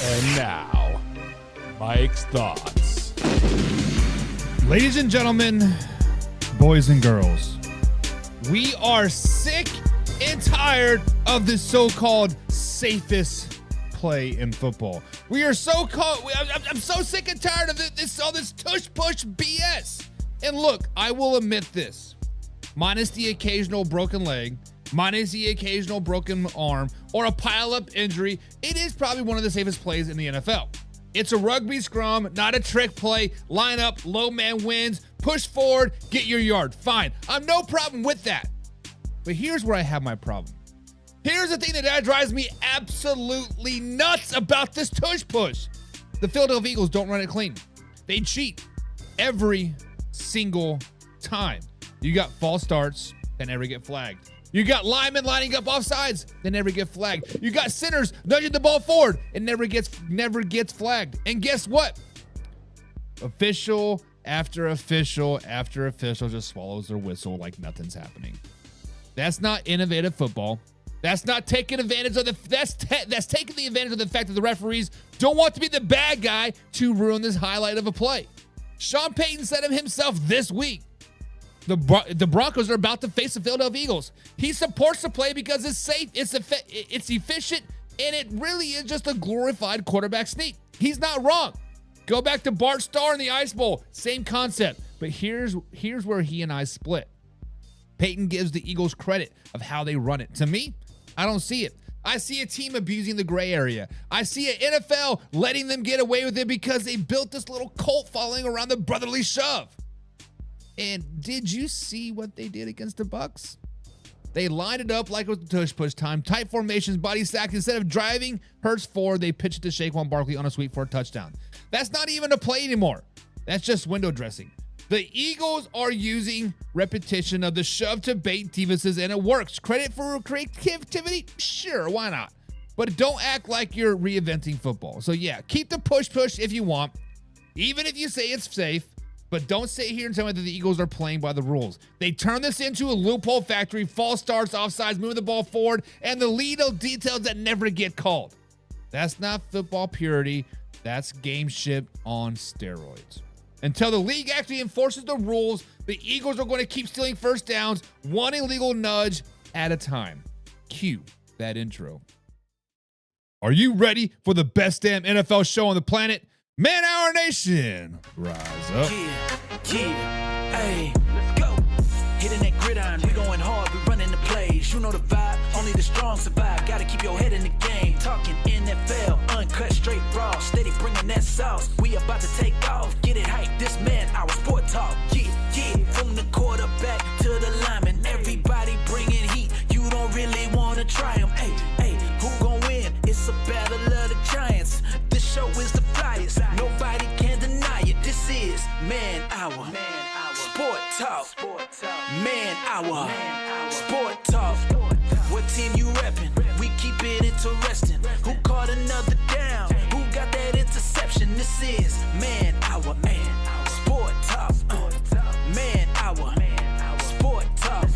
And now, Mike's thoughts. Ladies and gentlemen, boys and girls, we are sick and tired of this so-called safest play in football. I'm so sick and tired of all this tush-push BS. And look, I will admit this, minus the occasional broken leg, minus the occasional broken arm, or a pile-up injury, it is probably one of the safest plays in the NFL. It's a rugby scrum, not a trick play. Line up, low man wins, push forward, get your yard. Fine. I'm no problem with that. But here's where I have my problem. Here's the thing that drives me absolutely nuts about this tush push. The Philadelphia Eagles don't run it clean. They cheat every single time. You got false starts that never get flagged. You got linemen lining up offsides that never get flagged. You got centers nudging the ball forward and never gets flagged. And guess what? Official after official after official just swallows their whistle like nothing's happening. That's not innovative football. That's not taking advantage of that's taking the advantage of the fact that the referees don't want to be the bad guy to ruin this highlight of a play. Sean Payton said it himself this week. The Broncos are about to face the Philadelphia Eagles. He supports the play because it's safe, it's efficient, and it really is just a glorified quarterback sneak. He's not wrong. Go back to Bart Starr in the Ice Bowl. Same concept. But here's where he and I split. Payton gives the Eagles credit of how they run it. To me, I don't see it. I see a team abusing the gray area. I see an NFL letting them get away with it because they built this little cult following around the brotherly shove. And did you see what they did against the Bucs? They lined it up like it was tush push time. Tight formations, body sacks. Instead of driving Hurts forward, they pitched it to Saquon Barkley on a sweep for a touchdown. That's not even a play anymore. That's just window dressing. The Eagles are using repetition of the shove to bait defenses, and it works. Credit for creativity? Sure, why not? But don't act like you're reinventing football. So yeah, keep the push if you want, even if you say it's safe. But don't sit here and tell me that the Eagles are playing by the rules. They turn this into a loophole factory, false starts, offsides, moving the ball forward, and the little details that never get called. That's not football purity. That's game shit on steroids. Until the league actually enforces the rules, the Eagles are going to keep stealing first downs, one illegal nudge at a time. Cue that intro. Are you ready for the best damn NFL show on the planet? Man Hour Nation, rise up. Yeah, hey, let's go. Hitting that gridiron, we going hard, we running the plays. You know the vibe, only the strong survive. Gotta keep your head in the game. Talking NFL, uncut, straight raw, steady bringing that sauce. We about to take off, get it hype. This man, our sport talk. Yeah, from the quarterback to the lineman, everybody bringing heat. You don't really wanna try them. Hey, who gon' win? It's a battle of the giants. This show is the flyest. Nobody can deny it. This is Man Hour. Sport Talk. Man Hour. Sport Talk. What team you reppin'? We keep it interesting. Who caught another down? Who got that interception? This is Man Hour. Sport Talk. Man Hour. Sport Talk.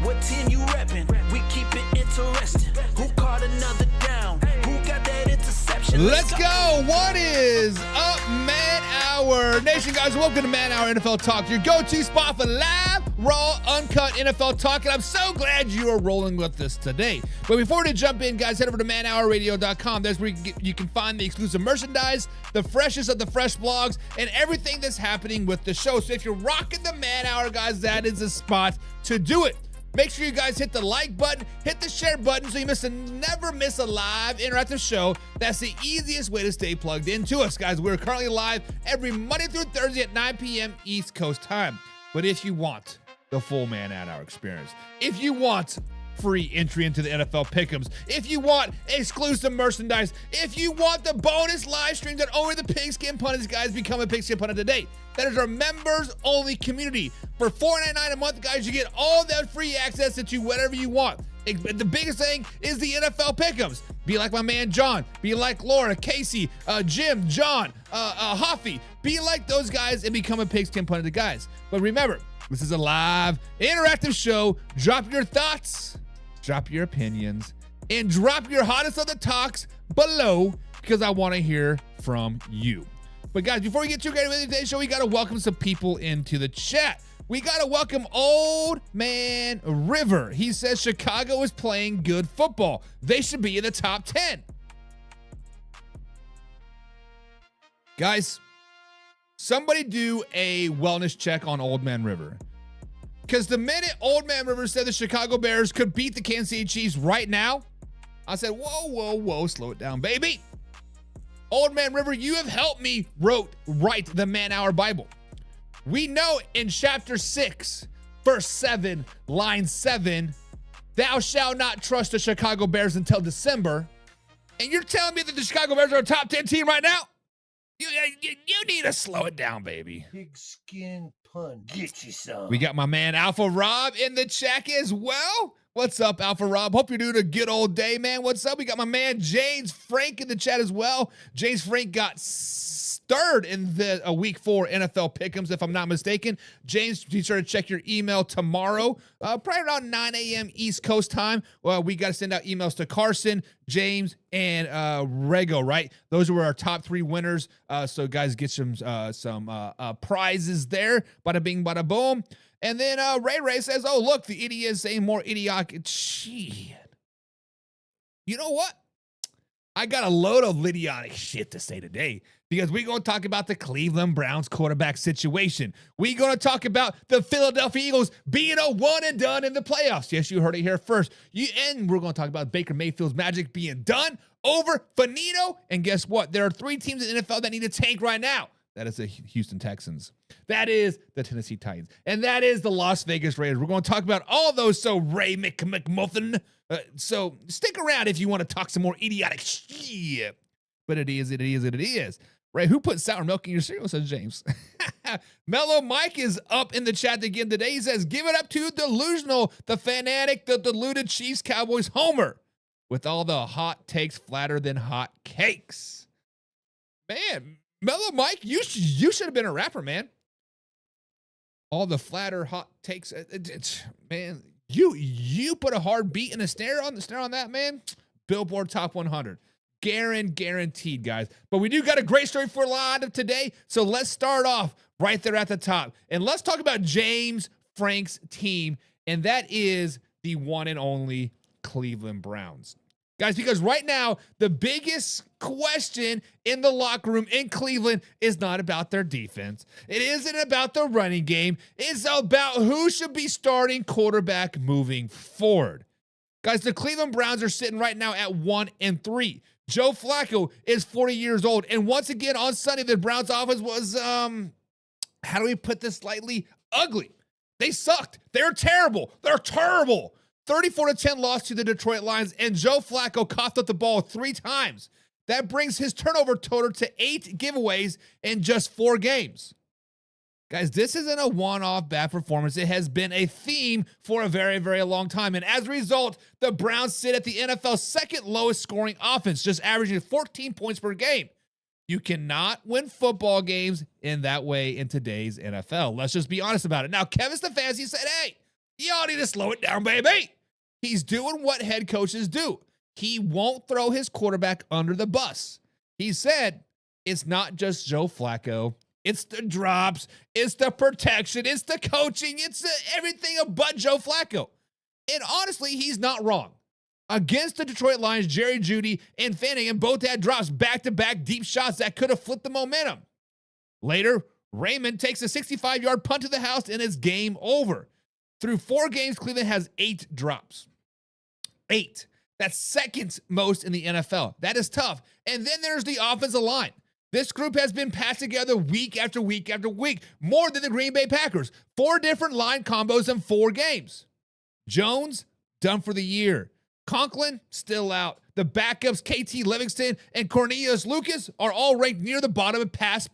What team you reppin'? We keep it interesting. Who caught another down? Who got that interception? Let's go. What is up, Man Hour Nation, guys? Welcome to Man Hour NFL Talk, your go-to spot for live, raw, uncut NFL talk. And I'm so glad you are rolling with us today. But before we jump in, guys, head over to manhourradio.com. That's where you can find the exclusive merchandise, the freshest of the fresh blogs, and everything that's happening with the show. So if you're rocking the Man Hour, guys, that is the spot to do it. Make sure you guys hit the like button, hit the share button so you never miss a live interactive show. That's the easiest way to stay plugged into us, guys. We're currently live every Monday through Thursday at 9 p.m. East Coast time. But if you want the full Man Hour experience, if you want free entry into the NFL Pick'ems, if you want exclusive merchandise, if you want the bonus live streams that only the Pigskin Pundits guys, become a Pigskin Pundit today. That is our members-only community. For $4.99 a month, guys, you get all that free access to whatever you want. The biggest thing is the NFL Pick'ems. Be like my man John. Be like Laura, Casey, Jim, John, Huffy. Be like those guys and become a Pigskin Pundit guys. But remember, this is a live, interactive show. Drop your thoughts, drop your opinions, and drop your hottest of the talks below because I want to hear from you. But guys, before we get too great with today's show, we got to welcome some people into the chat. We got to welcome Old Man River. He says Chicago is playing good football. They should be in the top 10. Guys, somebody do a wellness check on Old Man River. Because the minute Old Man River said the Chicago Bears could beat the Kansas City Chiefs right now, I said, whoa, slow it down, baby. Old Man River, you have helped me write the Man-Hour Bible. We know in chapter 6, verse 7, line 7, thou shalt not trust the Chicago Bears until December. And you're telling me that the Chicago Bears are a top 10 team right now? You need to slow it down, baby. Pigskin pun. Get you some. We got my man Alpha Rob in the chat as well. What's up, Alpha Rob? Hope you're doing a good old day, man. What's up? We got my man James Frank in the chat as well. James Frank got third in the week 4 NFL pick'ems, if I'm not mistaken. James, be sure to check your email tomorrow, probably around 9 a.m. East Coast time. Well, we got to send out emails to Carson, James, and Rego, right? Those were our top 3 winners. So guys, get some prizes there. Bada bing, bada boom. And then Ray says, oh, look, the idiot is saying more idiotic. Shit. You know what? I got a load of idiotic shit to say today because we're going to talk about the Cleveland Browns quarterback situation. We're going to talk about the Philadelphia Eagles being a one and done in the playoffs. Yes, you heard it here first. And we're going to talk about Baker Mayfield's magic being done, over, finito. And guess what? There are 3 teams in the NFL that need a tank right now. That is the Houston Texans. That is the Tennessee Titans. And that is the Las Vegas Raiders. We're going to talk about all those. So Ray McMuffin. So stick around if you want to talk some more idiotic shit. But it is. Ray, who put sour milk in your cereal, says James. Mellow Mike is up in the chat again today. He says, give it up to Delusional, the fanatic, the deluded Chiefs Cowboys homer. With all the hot takes flatter than hot cakes. Man, Mellow Mike, you should have been a rapper, man. All the flatter hot takes, man. You put a hard beat and a snare on that, man. Billboard Top 100, guaranteed, guys. But we do got a great story for a lot of today, so let's start off right there at the top, and let's talk about James Frank's team, and that is the one and only Cleveland Browns. Guys, because right now, the biggest question in the locker room in Cleveland is not about their defense. It isn't about the running game. It's about who should be starting quarterback moving forward. Guys, the Cleveland Browns are sitting right now at 1-3. Joe Flacco is 40 years old. And once again, on Sunday, the Browns offense was, how do we put this slightly, ugly. They sucked. They're terrible. 34-10 loss to the Detroit Lions, and Joe Flacco coughed up the ball 3 times. That brings his turnover total to 8 giveaways in just 4 games. Guys, this isn't a one-off bad performance. It has been a theme for a very, very long time. And as a result, the Browns sit at the NFL's second lowest scoring offense, just averaging 14 points per game. You cannot win football games in that way in today's NFL. Let's just be honest about it. Now, Kevin Stefanski said, hey, y'all need to slow it down, baby. He's doing what head coaches do. He won't throw his quarterback under the bus. He said, it's not just Joe Flacco. It's the drops. It's the protection. It's the coaching. It's everything but Joe Flacco. And honestly, he's not wrong. Against the Detroit Lions, Jerry Jeudy and Fanningham both had drops, back-to-back deep shots that could have flipped the momentum. Later, Raymond takes a 65-yard punt to the house, and it's game over. Through 4 games, Cleveland has 8 drops. 8. That's second most in the NFL. That is tough. And then there's the offensive line. This group has been passed together week after week after week, more than the Green Bay Packers. 4 different line combos in 4 games. Jones, done for the year. Conklin, still out. The backups, KT Livingston and Cornelius Lucas, are all ranked near the bottom of pass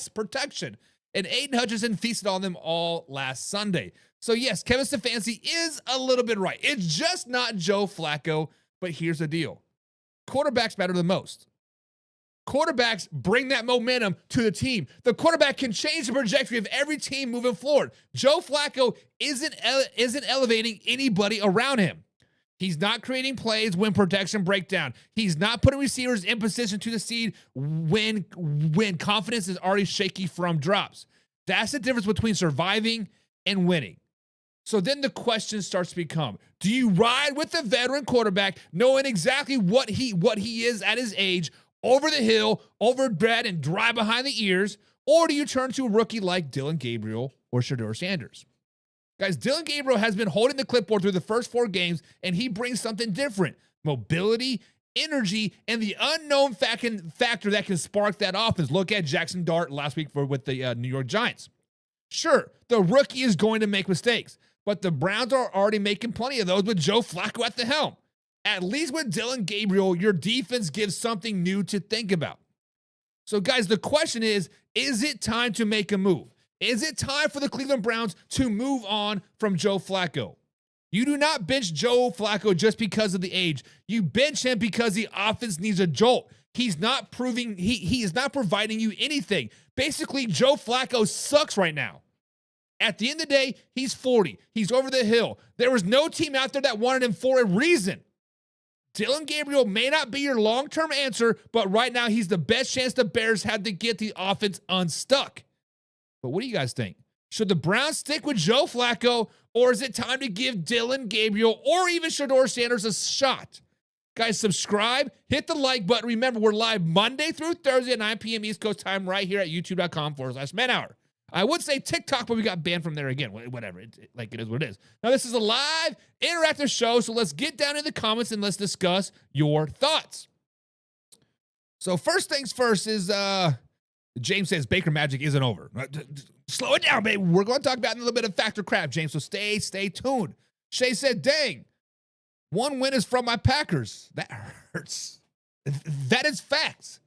protection. And Aiden Hutchinson feasted on them all last Sunday. So yes, Kevin Stefanski is a little bit right. It's just not Joe Flacco, but here's the deal. Quarterbacks matter the most. Quarterbacks bring that momentum to the team. The quarterback can change the trajectory of every team moving forward. Joe Flacco isn't elevating anybody around him. He's not creating plays when protection breakdown. He's not putting receivers in position to succeed when confidence is already shaky from drops. That's the difference between surviving and winning. So then the question starts to become, do you ride with the veteran quarterback knowing exactly what he is at his age, over the hill, overbred, and dry behind the ears, or do you turn to a rookie like Dylan Gabriel or Shedeur Sanders? Guys, Dylan Gabriel has been holding the clipboard through the first 4 games, and he brings something different. Mobility, energy, and the unknown factor that can spark that offense. Look at Jackson Dart last week with the New York Giants. Sure, the rookie is going to make mistakes, but the Browns are already making plenty of those with Joe Flacco at the helm. At least with Dylan Gabriel, your defense gives something new to think about. So, guys, the question is it time to make a move? Is it time for the Cleveland Browns to move on from Joe Flacco? You do not bench Joe Flacco just because of the age. You bench him because the offense needs a jolt. He's not proving he is not providing you anything. Basically, Joe Flacco sucks right now. At the end of the day, he's 40. He's over the hill. There was no team out there that wanted him for a reason. Dylan Gabriel may not be your long-term answer, but right now he's the best chance the Bears had to get the offense unstuck. But what do you guys think? Should the Browns stick with Joe Flacco, or is it time to give Dylan Gabriel or even Shedeur Sanders a shot? Guys, subscribe, hit the like button. Remember, we're live Monday through Thursday at 9 p.m. East Coast time right here at youtube.com/manhour. I would say TikTok, but we got banned from there again. Whatever. It is what it is. Now, this is a live, interactive show, so let's get down in the comments and let's discuss your thoughts. So first things first is, James says Baker Magic isn't over. Slow it down, baby. We're going to talk about a little bit of factor crap, James, so stay tuned. Shay said, dang, 1 win is from my Packers. That hurts. That is facts.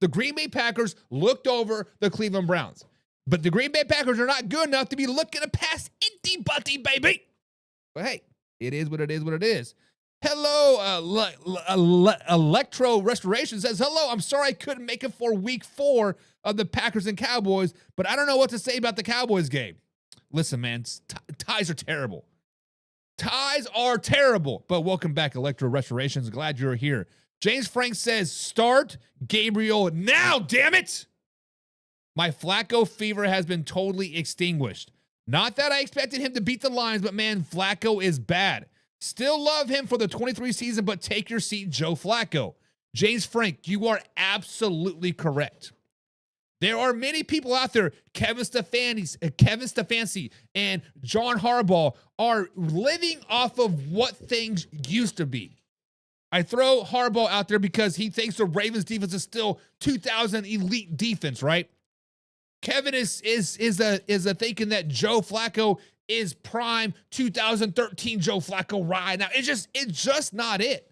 The Green Bay Packers looked over the Cleveland Browns. But the Green Bay Packers are not good enough to be looking to pass Indy Butty, baby. But hey, it is what it is what it is. Hello, Electro Restoration says, hello, I'm sorry I couldn't make it for week 4 of the Packers and Cowboys, but I don't know what to say about the Cowboys game. Listen, man, ties are terrible. Ties are terrible. But welcome back, Electro Restorations. Glad you're here. James Frank says, start Gabriel now, damn it. My Flacco fever has been totally extinguished. Not that I expected him to beat the Lions, but man, Flacco is bad. Still love him for the 23 season, but take your seat, Joe Flacco. James Frank, you are absolutely correct. There are many people out there, Kevin Stefanski and John Harbaugh are living off of what things used to be. I throw Harbaugh out there because he thinks the Ravens defense is still 2000 elite defense, right? Kevin is thinking that Joe Flacco is prime 2013 Joe Flacco ride. Now, it's just not it.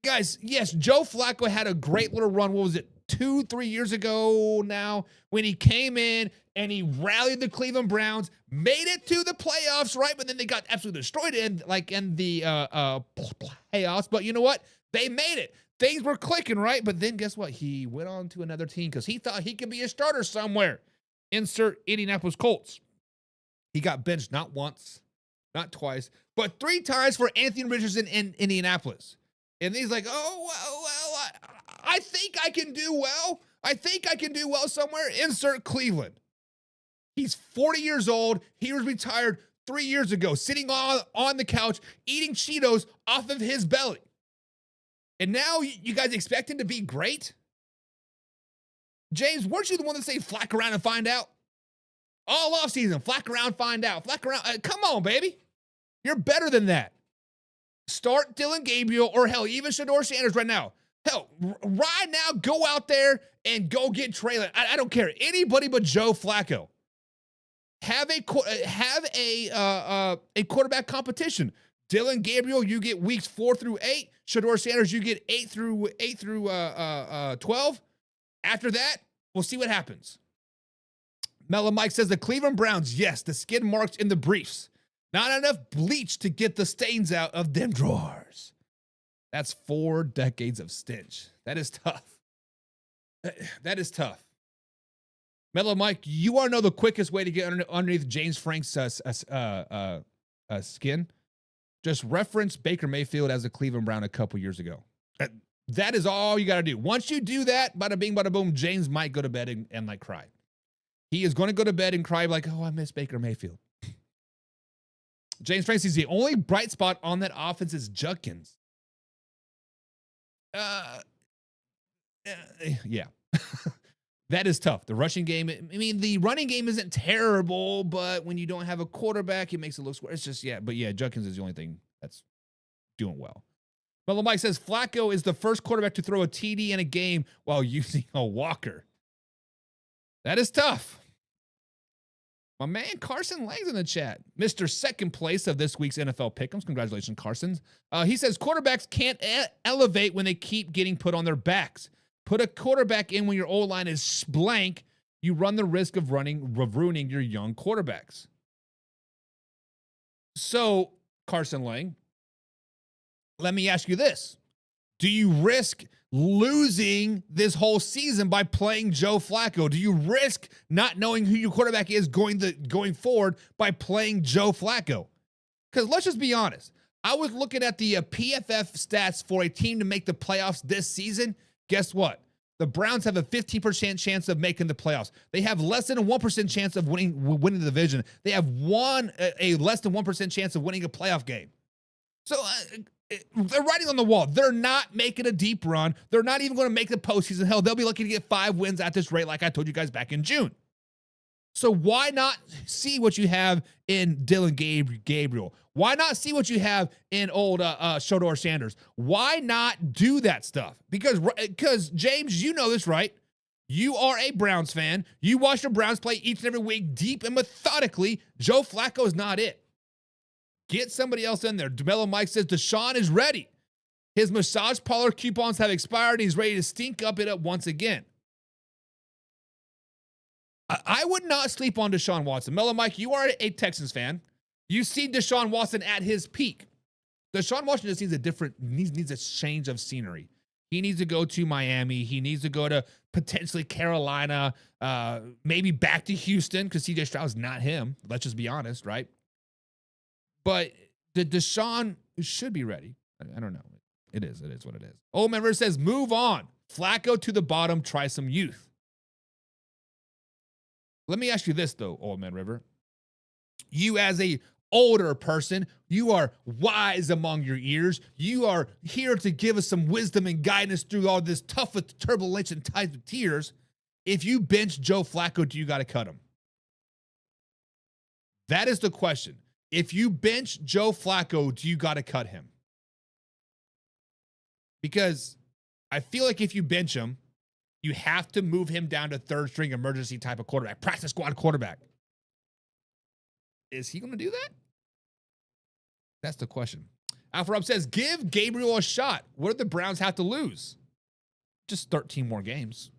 Guys, yes, Joe Flacco had a great little run. What was it, 2-3 years ago now, when he came in and he rallied the Cleveland Browns, made it to the playoffs, right? But then they got absolutely destroyed in the playoffs. But you know what? They made it. Things were clicking, right? But then guess what? He went on to another team because he thought he could be a starter somewhere. Insert Indianapolis Colts. He got benched not once, not twice, but 3 times for Anthony Richardson in Indianapolis. And he's like, oh, well, I think I can do well. I think I can do well somewhere. Insert Cleveland. He's 40 years old. He was retired 3 years ago, sitting on the couch, eating Cheetos off of his belly. And now you guys expect him to be great? James, weren't you the one that say flack around and find out? All offseason, flack around, find out. Flack around. Come on, baby. You're better than that. Start Dylan Gabriel or hell, even Shedeur Sanders right now. Hell, right now, go out there and go get Trey Lance. I don't care. Anybody but Joe Flacco. Have a quarterback competition. Dylan Gabriel, you get weeks 4 through 8. Shedeur Sanders, you get 8 through 12. After that, we'll see what happens. Mellow Mike says the Cleveland Browns, yes, the skid marks in the briefs. Not enough bleach to get the stains out of them drawers. That's 4 decades of stench. That is tough. That is tough. Mellow Mike, you want to know the quickest way to get underneath James Frank's skin? Just reference Baker Mayfield as a Cleveland Brown a couple years ago. That is all you got to do. Once you do that, bada bing, bada boom, James might go to bed and like cry. He is going to go to bed and cry like, oh, I miss Baker Mayfield. James Tracy's the only bright spot on that offense is Judkins. Yeah. That is tough. The rushing game, I mean, the running game isn't terrible, but when you don't have a quarterback, it makes it look square. It's just, yeah. But yeah, Judkins is the only thing that's doing well. But Mike says Flacco is the first quarterback to throw a TD in a game while using a walker. That is tough. My man Carson Lang's in the chat. Mr. Second place of this week's NFL Pick'ems. Congratulations, Carson. He says quarterbacks can't elevate when they keep getting put on their backs. Put a quarterback in when your O-line is blank. You run the risk of ruining your young quarterbacks. So, Carson Lang, let me ask you this. Do you risk losing this whole season by playing Joe Flacco? Do you risk not knowing who your quarterback is going forward by playing Joe Flacco? Because let's just be honest. I was looking at the PFF stats for a team to make the playoffs this season. Guess what? The Browns have a 15% chance of making the playoffs. They have less than a 1% chance of winning the division. They have a less than 1% chance of winning a playoff game. So they're writing on the wall. They're not making a deep run. They're not even going to make the postseason. Hell, they'll be lucky to get 5 wins at this rate, like I told you guys back in June. So why not see what you have in Dylan Gabriel? Why not see what you have in old Shedeur Sanders? Why not do that stuff? Because James, you know this, right? You are a Browns fan. You watch the Browns play each and every week deep and methodically. Joe Flacco is not it. Get somebody else in there. DeMello Mike says Deshaun is ready. His massage parlor coupons have expired and he's ready to stink up it up once again. I would not sleep on Deshaun Watson. Mellow Mike, you are a Texans fan. You see Deshaun Watson at his peak. Deshaun Watson just needs a change of scenery. He needs to go to Miami. He needs to go to potentially Carolina, maybe back to Houston because CJ Stroud's not him. Let's just be honest, right? But the Deshaun should be ready. I don't know. It is what it is. Old Member says, move on. Flacco to the bottom, try some youth. Let me ask you this, though, Old Man River. You as a older person, you are wise among your ears. You are here to give us some wisdom and guidance through all this tough turbulence and times of tears. If you bench Joe Flacco, do you got to cut him? That is the question. If you bench Joe Flacco, do you got to cut him? Because I feel like if you bench him, you have to move him down to third string emergency type of quarterback, practice squad quarterback. Is he going to do that? That's the question. Alpha Rob says, give Gabriel a shot. What do the Browns have to lose? Just 13 more games.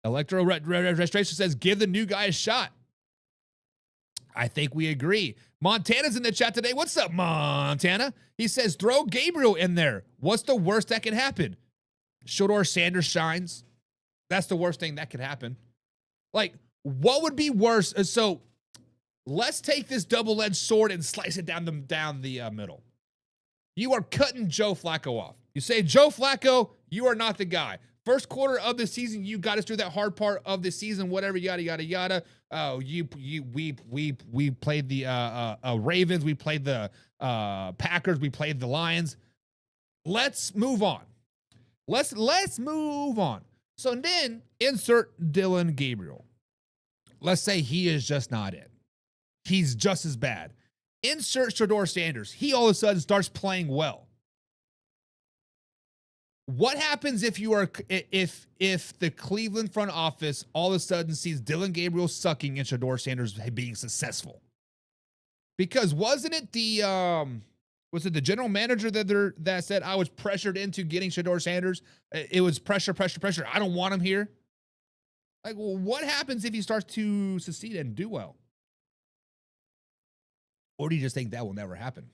Electro Registration says, give the new guy a shot. I think we agree. Montana's in the chat today. What's up, Montana? He says, throw Gabriel in there. What's the worst that can happen? Shedeur Sanders shines. That's the worst thing that could happen. Like, what would be worse? So, let's take this double-edged sword and slice it down the middle. You are cutting Joe Flacco off. You say, Joe Flacco, you are not the guy. First quarter of the season, you got us through that hard part of the season, whatever, yada, yada, yada. We played the Ravens. We played the Packers. We played the Lions. Let's move on. Let's move on. So then insert Dylan Gabriel. Let's say he is just not it. He's just as bad. Insert Shedeur Sanders. He all of a sudden starts playing well. What happens if the Cleveland front office all of a sudden sees Dylan Gabriel sucking and Shedeur Sanders being successful? Because wasn't it the general manager that said I was pressured into getting Shedeur Sanders? It was pressure. I don't want him here. Like, well, what happens if he starts to succeed and do well? Or do you just think that will never happen?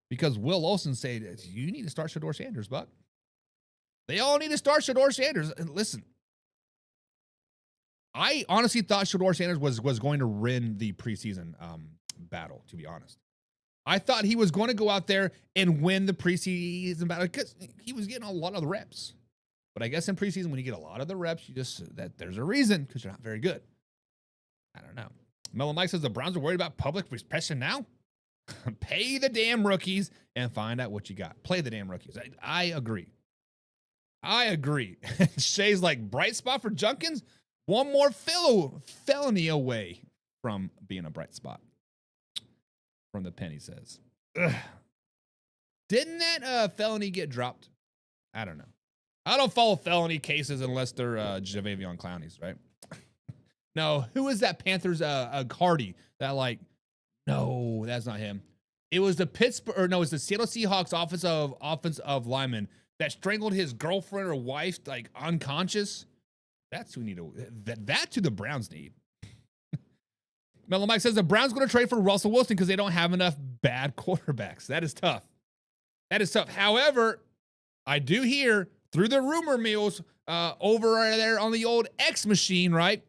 Because Will Olsen said, you need to start Shedeur Sanders, Buck. They all need to start Shedeur Sanders. And listen, I honestly thought Shedeur Sanders was going to win the preseason battle, to be honest. I thought he was going to go out there and win the preseason battle because he was getting a lot of the reps. But I guess in preseason, when you get a lot of the reps, there's a reason, because you're not very good. I don't know. Mellow Mike says the Browns are worried about public pressure now. Pay the damn rookies and find out what you got. Play the damn rookies. I agree. Shay's like, bright spot for Junkins. One more felony away from being a bright spot. From the pen, he says. Ugh. Didn't that felony get dropped? I don't know. I don't follow felony cases unless they're Javavion Clownies, right? No, who is that Panthers Hardy? That no, that's not him. It was the it's the Seattle Seahawks offensive lineman that strangled his girlfriend or wife unconscious. That's who need that to the Browns need. Mellow Mike says the Browns going to trade for Russell Wilson because they don't have enough bad quarterbacks. That is tough. However, I do hear through the rumor mills over there on the old X machine, right?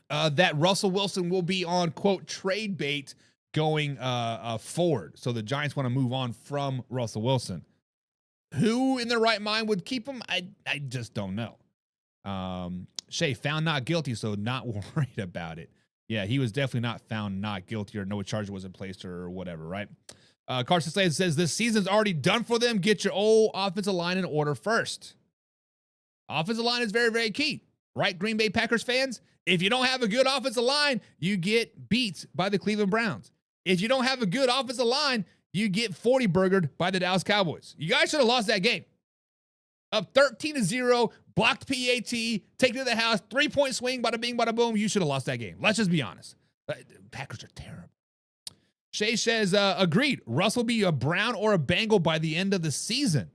That Russell Wilson will be on, quote, trade bait going forward. So the Giants want to move on from Russell Wilson. Who in their right mind would keep him? I just don't know. Shay, found not guilty, so not worried about it. Yeah, he was definitely not found not guilty or no charge was in place or whatever, right? Carson Slade says this season's already done for them. Get your old offensive line in order first. Offensive line is very, very key, right? Green Bay Packers fans, if you don't have a good offensive line, you get beat by the Cleveland Browns. If you don't have a good offensive line, you get 40-burgered by the Dallas Cowboys. You guys should have lost that game. Up 13-0, blocked PAT, taken to the house, 3-point swing, bada bing, bada boom. You should have lost that game. Let's just be honest. Packers are terrible. Shay says, agreed. Russ will be a Brown or a Bengal by the end of the season.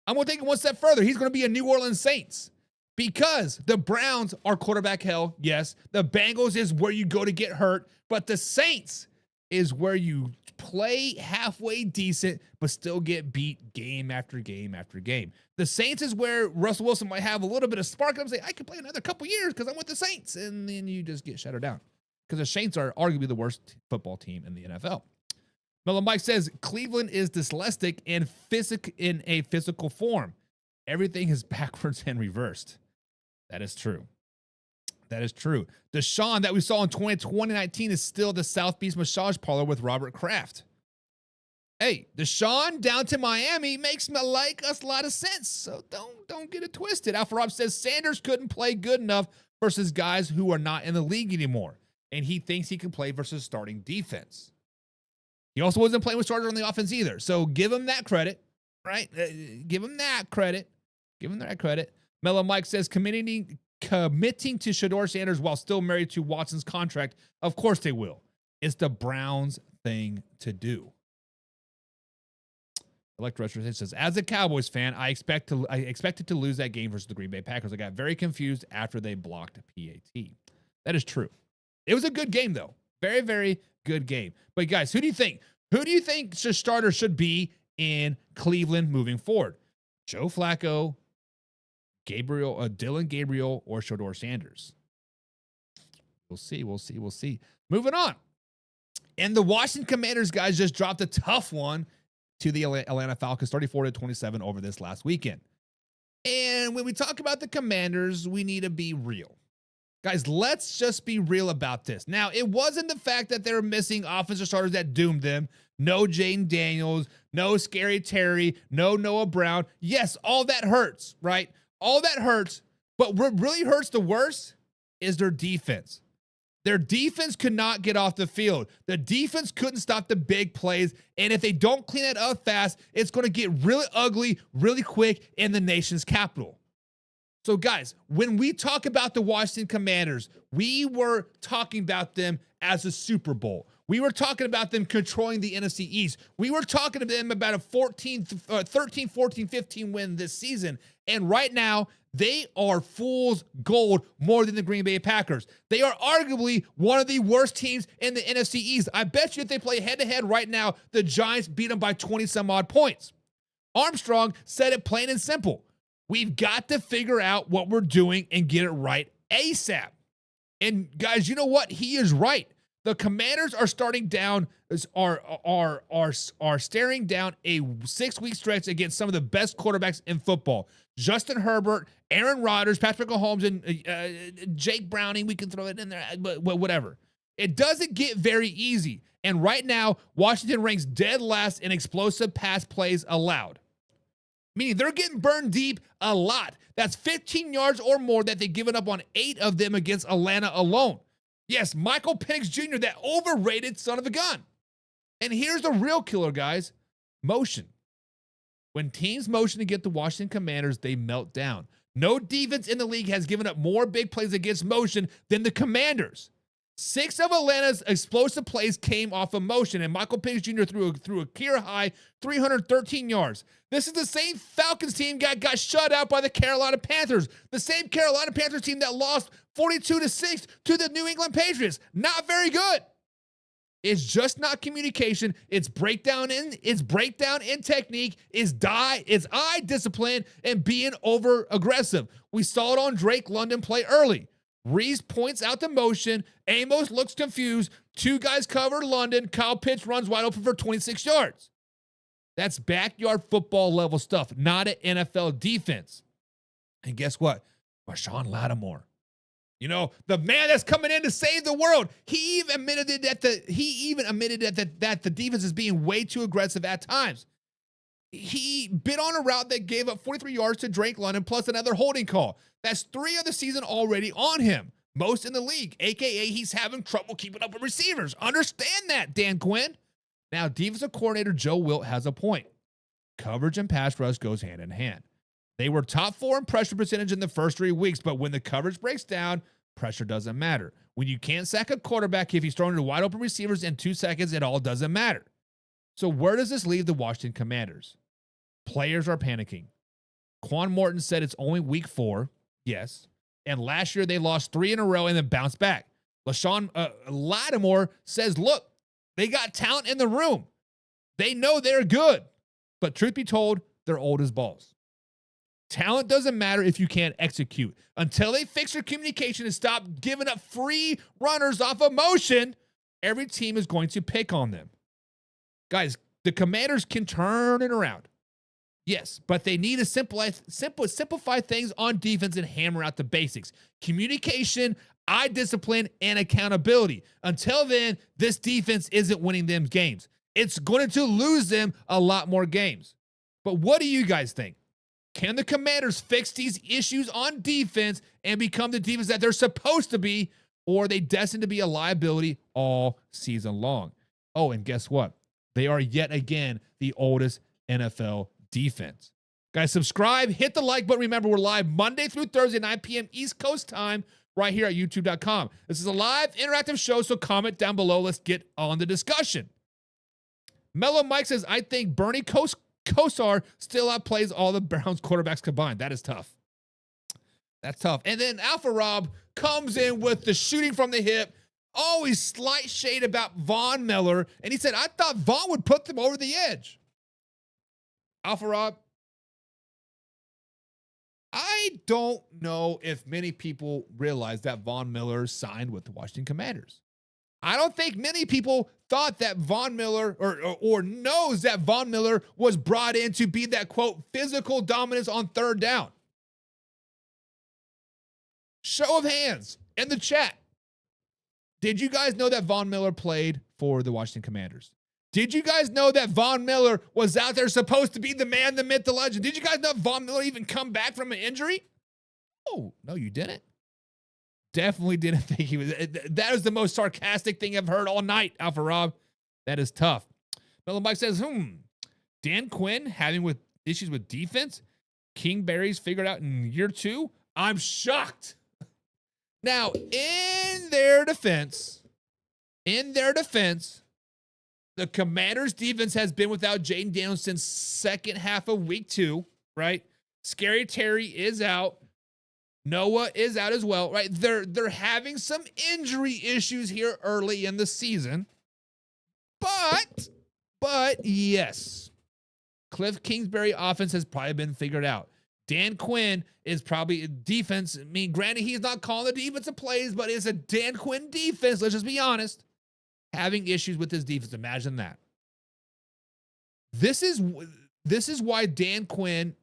I'm going to take it one step further. He's going to be a New Orleans Saints because the Browns are quarterback hell. Yes. The Bengals is where you go to get hurt, but the Saints is where you play halfway decent, but still get beat game after game after game. The Saints is where Russell Wilson might have a little bit of spark. I'm saying I could play another couple years because I'm with the Saints, and then you just get shuttered down because the Saints are arguably the worst football team in the NFL. Mellow Mike says Cleveland is dyslexic and in a physical form. Everything is backwards and reversed. That is true. That is true. Deshaun that we saw in 2019 is still the South Beach massage parlor with Robert Kraft. Hey, Deshaun down to Miami makes me like us a lot of sense. So don't get it twisted. Alpha Rob says Sanders couldn't play good enough versus guys who are not in the league anymore. And he thinks he can play versus starting defense. He also wasn't playing with starters on the offense either. So give him that credit, right? Give him that credit. Give him that credit. Mellow Mike says committing to Shedeur Sanders while still married to Watson's contract. Of course they will. It's the Browns thing to do. Electro says, as a Cowboys fan, I expected to lose that game versus the Green Bay Packers. I got very confused after they blocked PAT. That is true. It was a good game, though. Very, very good game. But guys, who do you think? Who do you think the starter should be in Cleveland moving forward? Joe Flacco, Dylan Gabriel, or Shedeur Sanders? We'll see. Moving on. And the Washington Commanders guys just dropped a tough one to the Atlanta Falcons, 34-27 over this last weekend. And when we talk about the Commanders, we need to be real. Guys, let's just be real about this. Now, it wasn't the fact that they were missing offensive starters that doomed them. No Jaden Daniels, no Scary Terry, no Noah Brown. Yes, all that hurts, right? All that hurts. But what really hurts the worst is their defense. Their defense could not get off the field. The defense couldn't stop the big plays. And if they don't clean it up fast, it's going to get really ugly, really quick in the nation's capital. So guys, when we talk about the Washington Commanders, we were talking about them as a Super Bowl. We were talking about them controlling the NFC East. We were talking to them about a 13, 14, 15 win this season. And right now, they are fool's gold more than the Green Bay Packers. They are arguably one of the worst teams in the NFC East. I bet you if they play head-to-head right now, the Giants beat them by 20-some-odd points. Armstrong said it plain and simple. We've got to figure out what we're doing and get it right ASAP. And guys, you know what? He is right. The Commanders are staring down a 6-week stretch against some of the best quarterbacks in football. Justin Herbert, Aaron Rodgers, Patrick Mahomes, and Jake Browning. We can throw it in there, but whatever. It doesn't get very easy. And right now, Washington ranks dead last in explosive pass plays allowed. Meaning they're getting burned deep a lot. That's 15 yards or more that they've given up on 8 of them against Atlanta alone. Yes, Michael Penix Jr., that overrated son of a gun. And here's the real killer, guys. Motion. When teams motion to get the Washington Commanders, they melt down. No defense in the league has given up more big plays against motion than the Commanders. 6 of Atlanta's explosive plays came off of motion, and Michael Penix Jr. threw a career-high 313 yards. This is the same Falcons team that got shut out by the Carolina Panthers. The same Carolina Panthers team that lost 42-6 to the New England Patriots. Not very good. It's just not communication. It's breakdown in technique. It's eye discipline and being over aggressive. We saw it on Drake London play early. Reese points out the motion. Amos looks confused. 2 guys cover London. Kyle Pitts runs wide open for 26 yards. That's backyard football level stuff, not an NFL defense. And guess what? Marshawn Lattimore. You know, the man that's coming in to save the world. He even admitted that the defense is being way too aggressive at times. He bit on a route that gave up 43 yards to Drake London plus another holding call. That's 3 of the season already on him. Most in the league, a.k.a. he's having trouble keeping up with receivers. Understand that, Dan Quinn. Now, defensive coordinator Joe Wilt has a point. Coverage and pass rush goes hand in hand. They were top 4 in pressure percentage in the first 3 weeks, but when the coverage breaks down, pressure doesn't matter. When you can't sack a quarterback if he's throwing to wide open receivers in 2 seconds, it all doesn't matter. So where does this leave the Washington Commanders? Players are panicking. Quan Morton said it's only week 4. Yes. And last year they lost 3 in a row and then bounced back. Lattimore says, look, they got talent in the room. They know they're good. But truth be told, they're old as balls. Talent doesn't matter if you can't execute. Until they fix their communication and stop giving up free runners off of motion, every team is going to pick on them. Guys, the Commanders can turn it around. Yes, but they need to simplify things on defense and hammer out the basics. Communication, eye discipline, and accountability. Until then, this defense isn't winning them games. It's going to lose them a lot more games. But what do you guys think? Can the Commanders fix these issues on defense and become the defense that they're supposed to be, or are they destined to be a liability all season long? Oh, and guess what? They are yet again the oldest NFL defense. Guys, subscribe, hit the like button. Remember, we're live Monday through Thursday, 9 p.m. East Coast time, right here at youtube.com. This is a live interactive show, so comment down below. Let's get on the discussion. Mellow Mike says, I think Bernie Kosar still outplays all the Browns quarterbacks combined. That is tough. That's tough. And then Alpha Rob comes in with the shooting from the hip, always slight shade about Von Miller. And he said, I thought Von would put them over the edge. Alpha Rob, I don't know if many people realize that Von Miller signed with the Washington Commanders. I don't think many people thought that Von Miller or knows that Von Miller was brought in to be that, quote, physical dominance on third down. Show of hands in the chat. Did you guys know that Von Miller played for the Washington Commanders? Did you guys know that Von Miller was out there supposed to be the man, the myth, the legend? Did you guys know Von Miller even come back from an injury? Oh, no, you didn't. Definitely didn't think he was. That is the most sarcastic thing I've heard all night, Alpha Rob. That is tough. Mellow Mike says, Dan Quinn having issues with defense? Kingsbury's figured out in year 2? I'm shocked. Now, in their defense, the Commanders' defense has been without Jaden Daniels since second half of week 2, right? Scary Terry is out. Noah is out as well, right? They're having some injury issues here early in the season. But yes, Cliff Kingsbury offense has probably been figured out. Dan Quinn is probably defense. I mean, granted, he's not calling the defensive plays, but it's a Dan Quinn defense. Let's just be honest. having issues with his defense. Imagine that. This is why Dan Quinn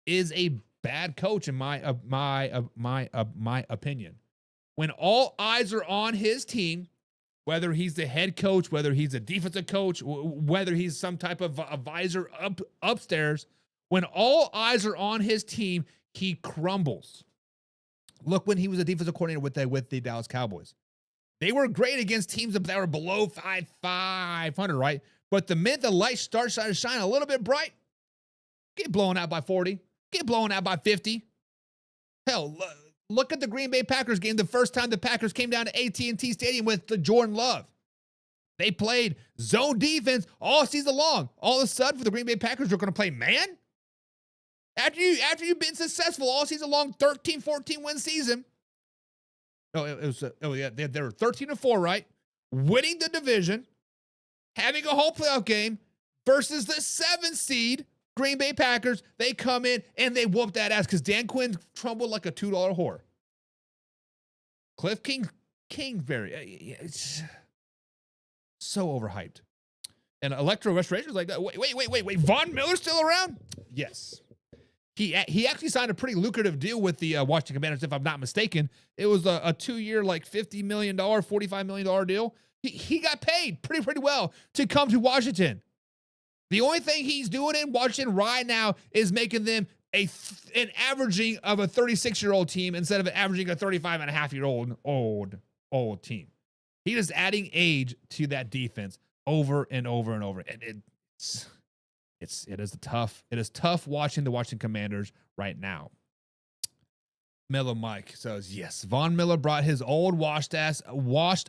is a bad coach in my opinion. When all eyes are on his team, whether he's the head coach, whether he's a defensive coach, whether he's some type of advisor upstairs, when all eyes are on his team, he crumbles. Look when he was a defensive coordinator with the Dallas Cowboys. They were great against teams that were below 500, right? But the minute the lights start to shine a little bit bright, get blown out by 40, get blown out by 50. Hell, look at the Green Bay Packers game the first time the Packers came down to AT&T Stadium with the Jordan Love. They played zone defense all season long. All of a sudden, for the Green Bay Packers, they're going to play man? After you've been successful all season long, 13, 14 win season. They were 13-4, right? Winning the division, having a whole playoff game versus the 7th seed Green Bay Packers. They come in and they whoop that ass because Dan Quinn trembled like a $2 whore. Cliff Kingsbury, it's so overhyped. And Electro Restoration is like, wait, Von Miller's still around? Yes. He actually signed a pretty lucrative deal with the Washington Commanders, if I'm not mistaken. It was a 2-year, like $50 million, $45 million deal. He got paid pretty well to come to Washington. The only thing he's doing in Washington right now is making them an averaging of a 36-year-old team instead of averaging a 35-and-a-half-year-old team. He is adding age to that defense over and over and over. And it is tough watching the Washington Commanders right now. Miller Mike says, yes, Von Miller brought his old washed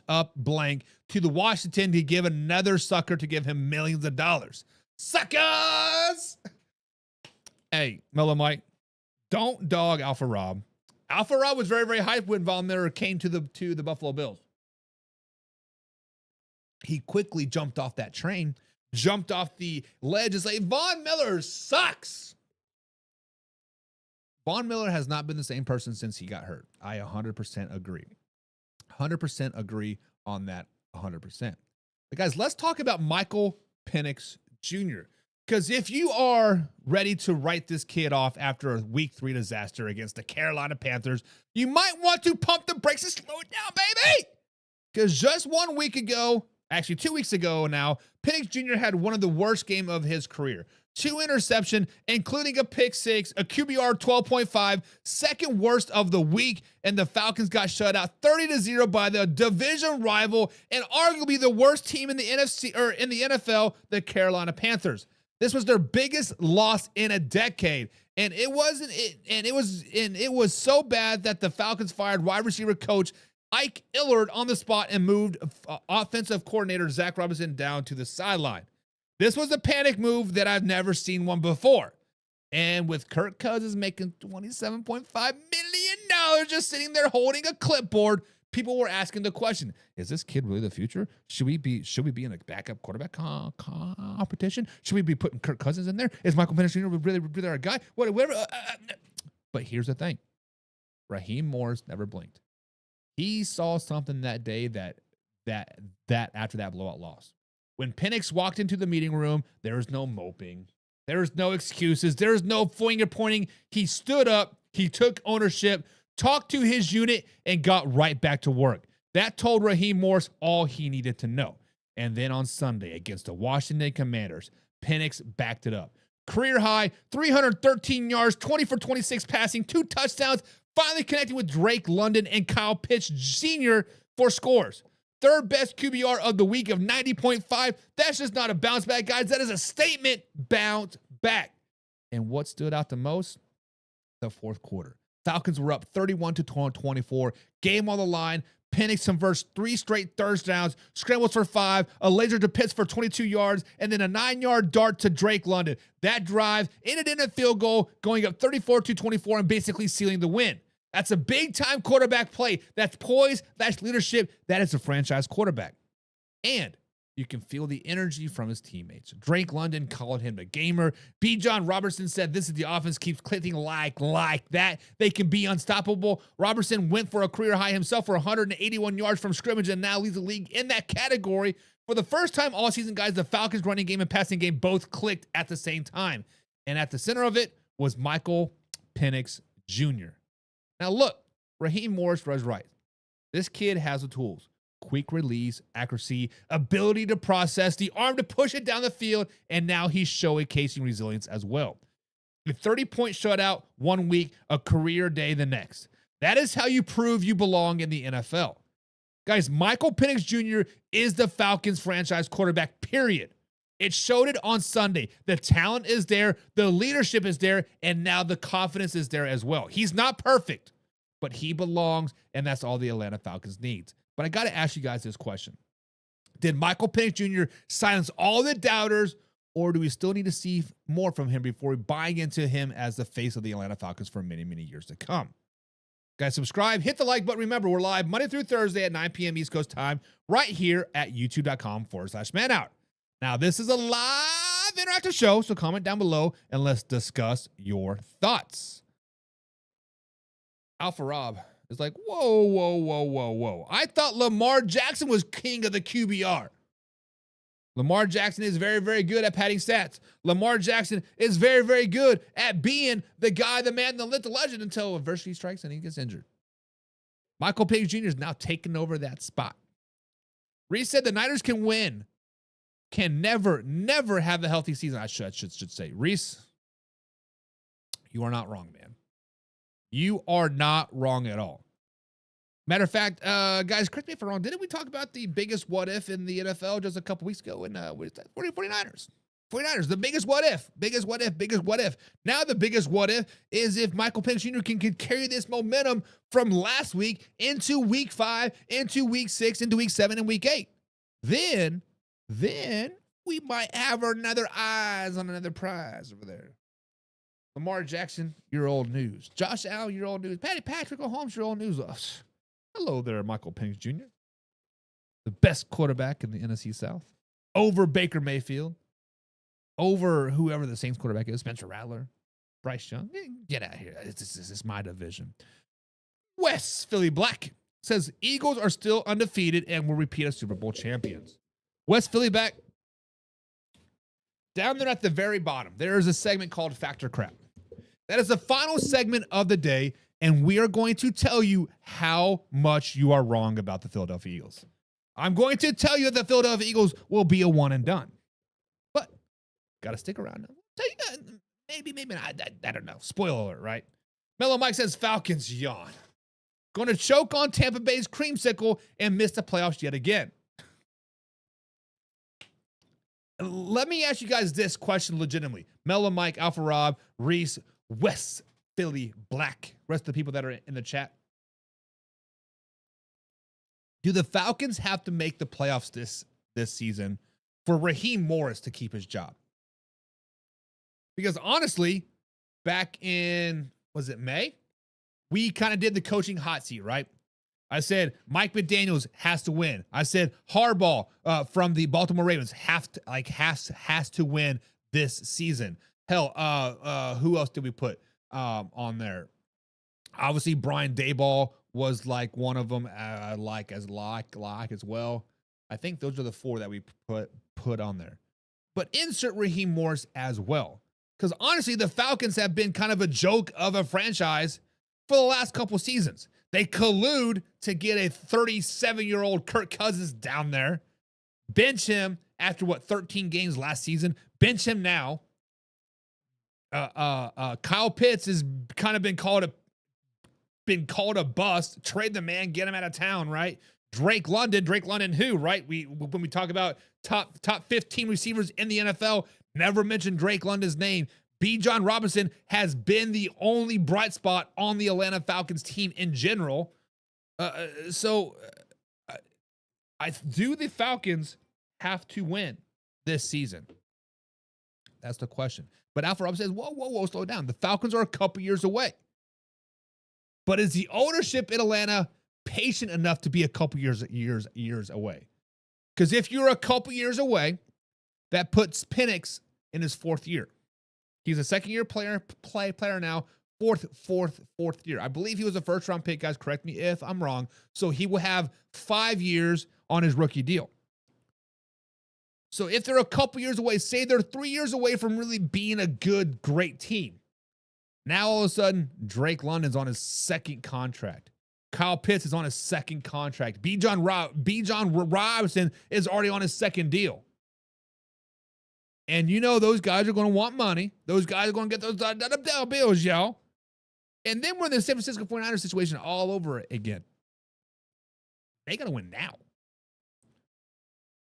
up blank to the Washington to give another sucker to give him millions of dollars. Suckers! Hey, Miller Mike, don't dog Alpha Rob. Alpha Rob was very, very hyped when Von Miller came to the Buffalo Bills. He quickly jumped off that train, jumped off the ledge and said, Von Miller sucks. Von Miller has not been the same person since he got hurt. I 100% agree. 100% agree on that 100%. But guys, let's talk about Michael Penix Jr. Because if you are ready to write this kid off after a week 3 disaster against the Carolina Panthers, you might want to pump the brakes and slow it down, baby. Because just 1 week ago, actually 2 weeks ago now, Penix Jr. had one of the worst games of his career. 2 interceptions, including a pick 6, a QBR 12.5, second worst of the week, and the Falcons got shut out 30-0 by the division rival and arguably the worst team in the NFC or in the NFL, the Carolina Panthers. This was their biggest loss in a decade, and it was so bad that the Falcons fired wide receiver coach Ike Illard on the spot and moved offensive coordinator Zach Robinson down to the sideline. This was a panic move that I've never seen one before. And with Kirk Cousins making $27.5 million just sitting there holding a clipboard, people were asking the question, is this kid really the future? Should we be in a backup quarterback competition? Should we be putting Kirk Cousins in there? Is Michael Penix Jr. really our guy? Whatever. But here's the thing. Raheem Morris never blinked. He saw something that day that after that blowout loss. When Penix walked into the meeting room, there was no moping. There was no excuses. There was no finger pointing. He stood up. He took ownership, talked to his unit, and got right back to work. That told Raheem Morris all he needed to know. And then on Sunday against the Washington Commanders, Penix backed it up. Career high, 313 yards, 20 for 26 passing, 2 touchdowns, finally connecting with Drake London and Kyle Pitts Jr. for scores. Third best QBR of the week of 90.5. That's just not a bounce back, guys. That is a statement bounce back. And what stood out the most? The fourth quarter. Falcons were up 31-24. Game on the line. Penix converts 3 straight third downs, scrambles for 5, a laser to Pitts for 22 yards, and then a 9-yard dart to Drake London. That drive ended in a field goal, going up 34-24 and basically sealing the win. That's a big-time quarterback play. That's poise. That's leadership. That is a franchise quarterback. And You can feel the energy from his teammates. Drake London called him a gamer. B. John Robertson said, this is the offense keeps clicking like that. They can be unstoppable. Robertson went for a career high himself for 181 yards from scrimmage and now leads the league in that category. For the first time all season, guys, the Falcons running game and passing game both clicked at the same time. And at the center of it was Michael Penix Jr. Now look, Raheem Morris was right. This kid has the tools. Quick release, accuracy, ability to process, the arm to push it down the field, and now he's showcasing resilience as well. A 30-point shutout one week, a career day the next. That is how you prove you belong in the NFL. Guys, Michael Penix Jr. is the Falcons franchise quarterback, period. It showed it on Sunday. The talent is there, the leadership is there, and now the confidence is there as well. He's not perfect, but he belongs, and that's all the Atlanta Falcons needs. But I got to ask you guys this question. Did Michael Penix Jr. silence all the doubters, or do we still need to see more from him before we buy into him as the face of the Atlanta Falcons for many, many years to come? Guys, subscribe, hit the like button. Remember, we're live Monday through Thursday at 9 p.m. East Coast time right here at youtube.com/manhour. Now, this is a live interactive show, so comment down below and let's discuss your thoughts. Alpha Rob is like, whoa. I thought Lamar Jackson was king of the QBR. Lamar Jackson is very, very good at padding stats. Lamar Jackson is very, very good at being the guy, the man, the myth, the legend until adversity strikes and he gets injured. Michael Penix Jr. is now taking over that spot. Reese said the Niners can win. Can never have a healthy season. I should say. Reese, you are not wrong, man. You are not wrong at all. Matter of fact, guys, correct me if I'm wrong. Didn't we talk about the biggest what if in the NFL just a couple weeks ago? And what is that? 49ers. 49ers, the biggest what if. Now the biggest what if is if Michael Penix Jr. can carry this momentum from last week into week 5, into week 6, into week 7, and week 8. Then we might have another eyes on another prize over there. Lamar Jackson, your old news. Josh Allen, your old news. Patty Patrick Mahomes, your old news. Hello there, Michael Penix Jr. The best quarterback in the NFC South. Over Baker Mayfield. Over whoever the Saints quarterback is. Spencer Rattler. Bryce Young. Get out of here. This is my division. West Philly Black says Eagles are still undefeated and will repeat as Super Bowl champions. West Philly back. Down there at the very bottom, there is a segment called Factor Crap. That is the final segment of the day, and we are going to tell you how much you are wrong about the Philadelphia Eagles. I'm going to tell you that the Philadelphia Eagles will be a one and done. But, got to stick around. Tell you, maybe not. I don't know. Spoiler alert, right? Mellow Mike says Falcons yawn. Going to choke on Tampa Bay's creamsicle and miss the playoffs yet again. Let me ask you guys this question legitimately. Mellow Mike, Alpha Rob, Reese, West Philly Black, rest of the people that are in the chat. Do the Falcons have to make the playoffs this season for Raheem Morris to keep his job? Because honestly, back in, was it May? We kind of did the coaching hot seat, right? I said Mike McDaniels has to win. I said Harbaugh from the Baltimore Ravens has to win this season. Hell, who else did we put on there? Obviously, Brian Daboll was like one of them. Like as well. I think those are the 4 that we put on there. But insert Raheem Morris as well, because honestly, the Falcons have been kind of a joke of a franchise for the last couple seasons. They collude to get a 37-year-old Kirk Cousins down there. Bench him after, 13 games last season. Bench him now. Kyle Pitts has kind of been called a bust. Trade the man, get him out of town, right? Drake London who, right? When we talk about top 15 receivers in the NFL, never mention Drake London's name. B. John Robinson has been the only bright spot on the Atlanta Falcons team in general. So do the Falcons have to win this season? That's the question. But Alpha Rob says, whoa, slow down. The Falcons are a couple years away. But is the ownership in Atlanta patient enough to be a couple years away? Because if you're a couple years away, that puts Penix in his 4th year. He's a second-year player now, fourth year. I believe he was a first-round pick, guys. Correct me if I'm wrong. So he will have 5 years on his rookie deal. So if they're a couple years away, say they're 3 years away from really being a good, great team. Now all of a sudden, Drake London's on his 2nd contract. Kyle Pitts is on his 2nd contract. Bijan Robinson is already on his 2nd deal. And you know those guys are going to want money. Those guys are going to get those dollar bills, y'all. And then we're in the San Francisco 49ers situation all over again. They got to win now.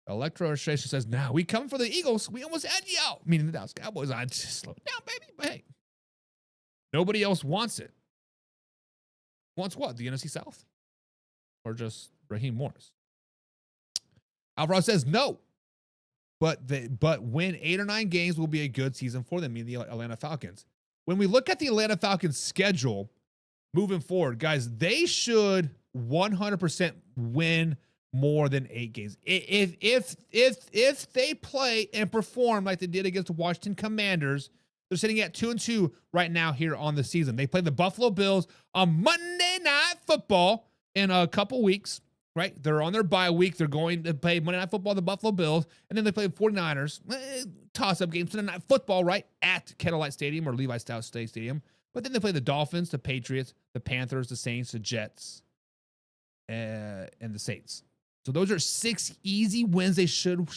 Electro Illustration says, "Now we come for the Eagles. We almost had you out." Meaning the Dallas Cowboys. I just slow down, baby. But hey, nobody else wants it. Wants what? The NFC South? Or just Raheem Morris? Alvaro says no. But win 8 or 9 games will be a good season for them, meaning the Atlanta Falcons. When we look at the Atlanta Falcons schedule moving forward, guys, they should 100% win more than 8 games. If they play and perform like they did against the Washington Commanders, they're sitting at 2-2 right now here on the season. They play the Buffalo Bills on Monday Night Football in a couple weeks, right? They're on their bye week. They're going to play Monday Night Football, the Buffalo Bills, and then they play the 49ers. Toss-up game, Sunday Night Football, right, at Kettle Light Stadium or Levi Strauss Stadium. But then they play the Dolphins, the Patriots, the Panthers, the Saints, the Jets, and the Saints. So those are 6 easy wins they should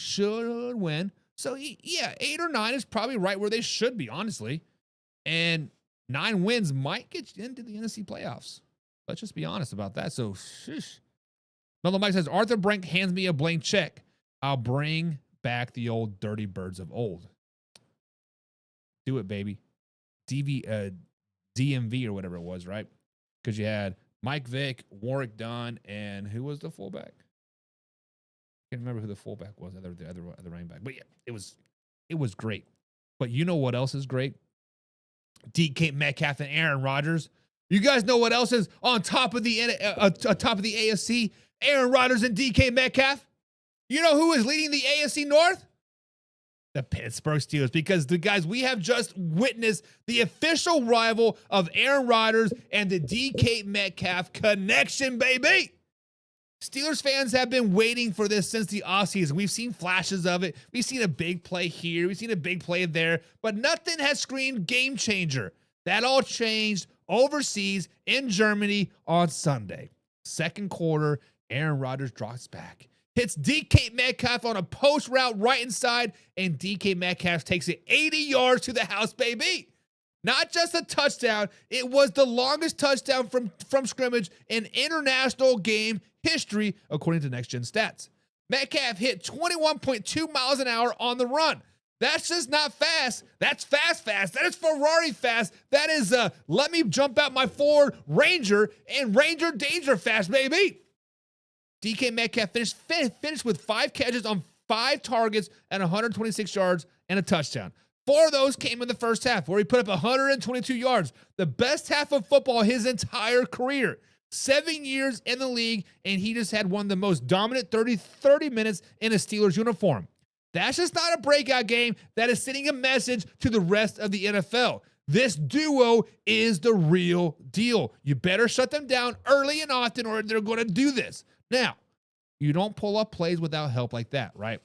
win. So, yeah, 8 or 9 is probably right where they should be, honestly. And 9 wins might get you into the NFC playoffs. Let's just be honest about that. So, sheesh. Mellow Mike says, Arthur Blank hands me a blank check. I'll bring back the old dirty birds of old. Do it, baby. DMV or whatever it was, right? Because you had Mike Vick, Warwick Dunn, and who was the fullback? I can't remember who the fullback was, the other running back. But yeah, it was great. But you know what else is great? DK Metcalf and Aaron Rodgers. You guys know what else is on top of the AFC? Aaron Rodgers and DK Metcalf. You know who is leading the AFC North? The Pittsburgh Steelers. Because the guys, we have just witnessed the official rival of Aaron Rodgers and the DK Metcalf connection, baby. Steelers fans have been waiting for this since the offseason. We've seen flashes of it. We've seen a big play here. We've seen a big play there. But nothing has screamed game changer. That all changed overseas in Germany on Sunday. 2nd quarter, Aaron Rodgers drops back. Hits DK Metcalf on a post route right inside, and DK Metcalf takes it 80 yards to the house, baby. Not just a touchdown. It was the longest touchdown from scrimmage in international game history, according to Next Gen Stats. Metcalf hit 21.2 miles an hour on the run. That's just not fast. That's fast. That is Ferrari fast. That is let me jump out my Ford Ranger and Ranger danger fast, baby. DK Metcalf finished with 5 catches on 5 targets and 126 yards and a touchdown. 4 of those came in the first half, where he put up 122 yards. The best half of football his entire career. 7 years in the league, and he just had one of the most dominant 30 minutes in a Steelers uniform. That's just not a breakout game. That is sending a message to the rest of the NFL. This duo is the real deal. You better shut them down early and often, or they're going to do this. Now, you don't pull up plays without help like that, right?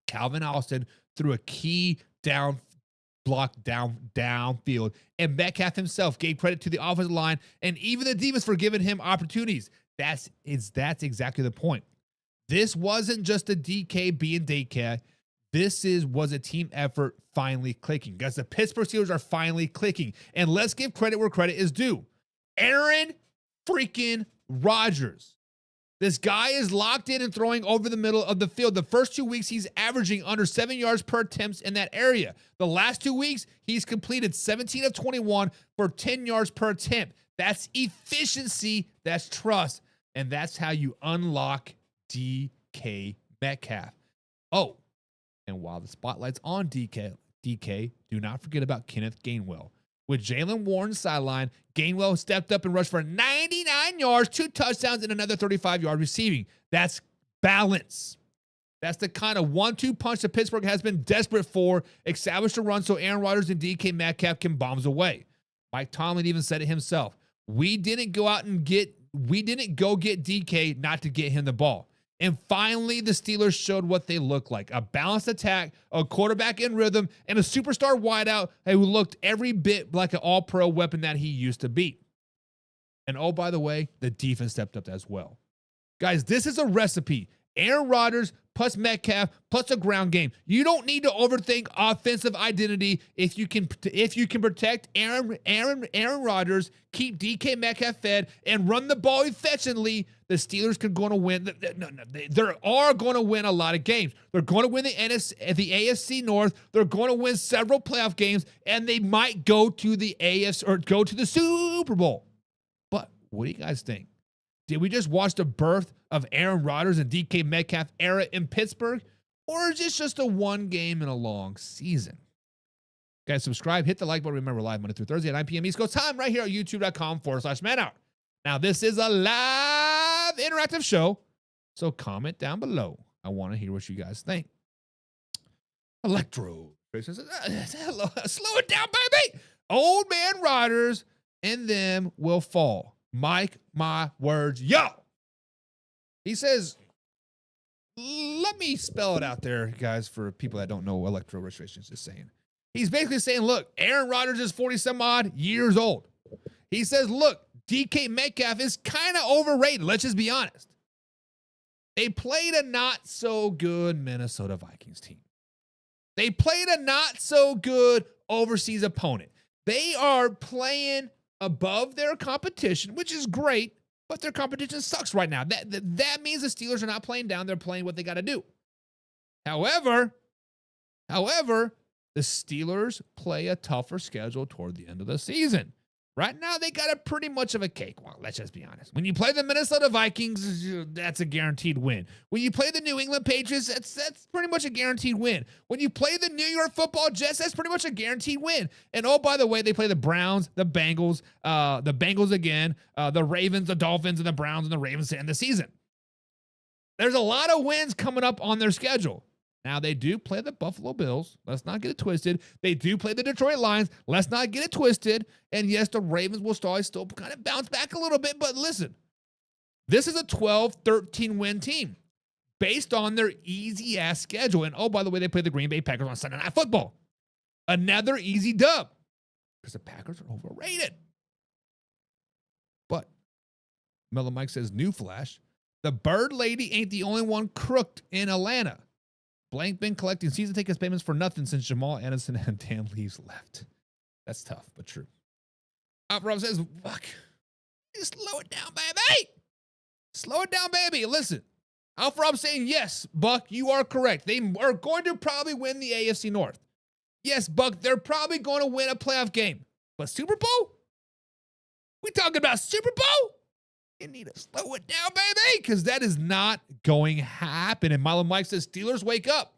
Calvin Austin threw a key downfield, and Metcalf himself gave credit to the offensive line and even the defense for giving him opportunities. That's exactly the point. This wasn't just a DK being DK. This was a team effort finally clicking. Guys, the Pittsburgh Steelers are finally clicking. And let's give credit where credit is due. Aaron freaking Rodgers. This guy is locked in and throwing over the middle of the field. The first 2 weeks, he's averaging under 7 yards per attempt in that area. The last 2 weeks, he's completed 17 of 21 for 10 yards per attempt. That's efficiency. That's trust. And that's how you unlock DK Metcalf. Oh, and while the spotlight's on DK, do not forget about Kenneth Gainwell. With Jalen Warren sideline, Gainwell stepped up and rushed for 99 yards, 2 touchdowns, and another 35 yards receiving. That's balance. That's the kind of 1-2 punch that Pittsburgh has been desperate for. Establish a run so Aaron Rodgers and DK Metcalf can bombs away. Mike Tomlin even said it himself. We didn't go get DK not to get him the ball. And finally, the Steelers showed what they look like. A balanced attack, a quarterback in rhythm, and a superstar wideout who looked every bit like an all-pro weapon that he used to be. And oh, by the way, the defense stepped up as well. Guys, this is a recipe. Aaron Rodgers plus Metcalf plus a ground game. You don't need to overthink offensive identity if you can protect Aaron Rodgers, keep DK Metcalf fed, and run the ball efficiently. The Steelers can going to win. They are going to win a lot of games. They're going to win the AFC North. They're going to win several playoff games, and they might go to the AFC or go to the Super Bowl. But what do you guys think? Did we just watch the birth of Aaron Rodgers and DK Metcalf era in Pittsburgh? Or is this just a one game in a long season? Guys, subscribe, hit the like button. Remember, live Monday through Thursday at 9 p.m. East Coast time right here at youtube.com/manhour. Now, this is a live interactive show, so comment down below. I want to hear what you guys think. Electro. Slow it down, baby. Old man Rodgers and them will fall. Mike, my words, yo. He says, let me spell it out there, guys, for people that don't know what electro restrictions is saying. He's basically saying, look, Aaron Rodgers is 40-some odd years old. He says, look, DK Metcalf is kind of overrated. Let's just be honest. They played a not so good Minnesota Vikings team. They played a not so good overseas opponent. They are playing above their competition, which is great, but their competition sucks right now. That means the Steelers are not playing down. They're playing what they got to do. However, the Steelers play a tougher schedule toward the end of the season. Right now, they got a pretty much of a cakewalk. Let's just be honest. When you play the Minnesota Vikings, that's a guaranteed win. When you play the New England Patriots, that's pretty much a guaranteed win. When you play the New York Football Jets, that's pretty much a guaranteed win. And oh, by the way, they play the Browns, the Bengals again, the Ravens, the Dolphins, and the Browns and the Ravens to end the season. There's a lot of wins coming up on their schedule. Now, they do play the Buffalo Bills. Let's not get it twisted. They do play the Detroit Lions. Let's not get it twisted. And yes, the Ravens will still kind of bounce back a little bit. But listen, this is a 12-13 win team based on their easy-ass schedule. And oh, by the way, they play the Green Bay Packers on Sunday Night Football. Another easy dub because the Packers are overrated. But Mellow Mike says, new flash, the Bird Lady ain't the only one crooked in Atlanta. Blank been collecting season tickets payments for nothing since Jamal Anderson and Dan Leaves left. That's tough, but true. Rob says, fuck. Just slow it down, baby. Slow it down, baby. Listen, Alpha Rob saying, yes, Buck, you are correct. They are going to probably win the AFC North. Yes, Buck, they're probably going to win a playoff game. But Super Bowl? We talking about Super Bowl? You need to slow it down, baby, because that is not going to happen. And Milo Mike says, Steelers, wake up.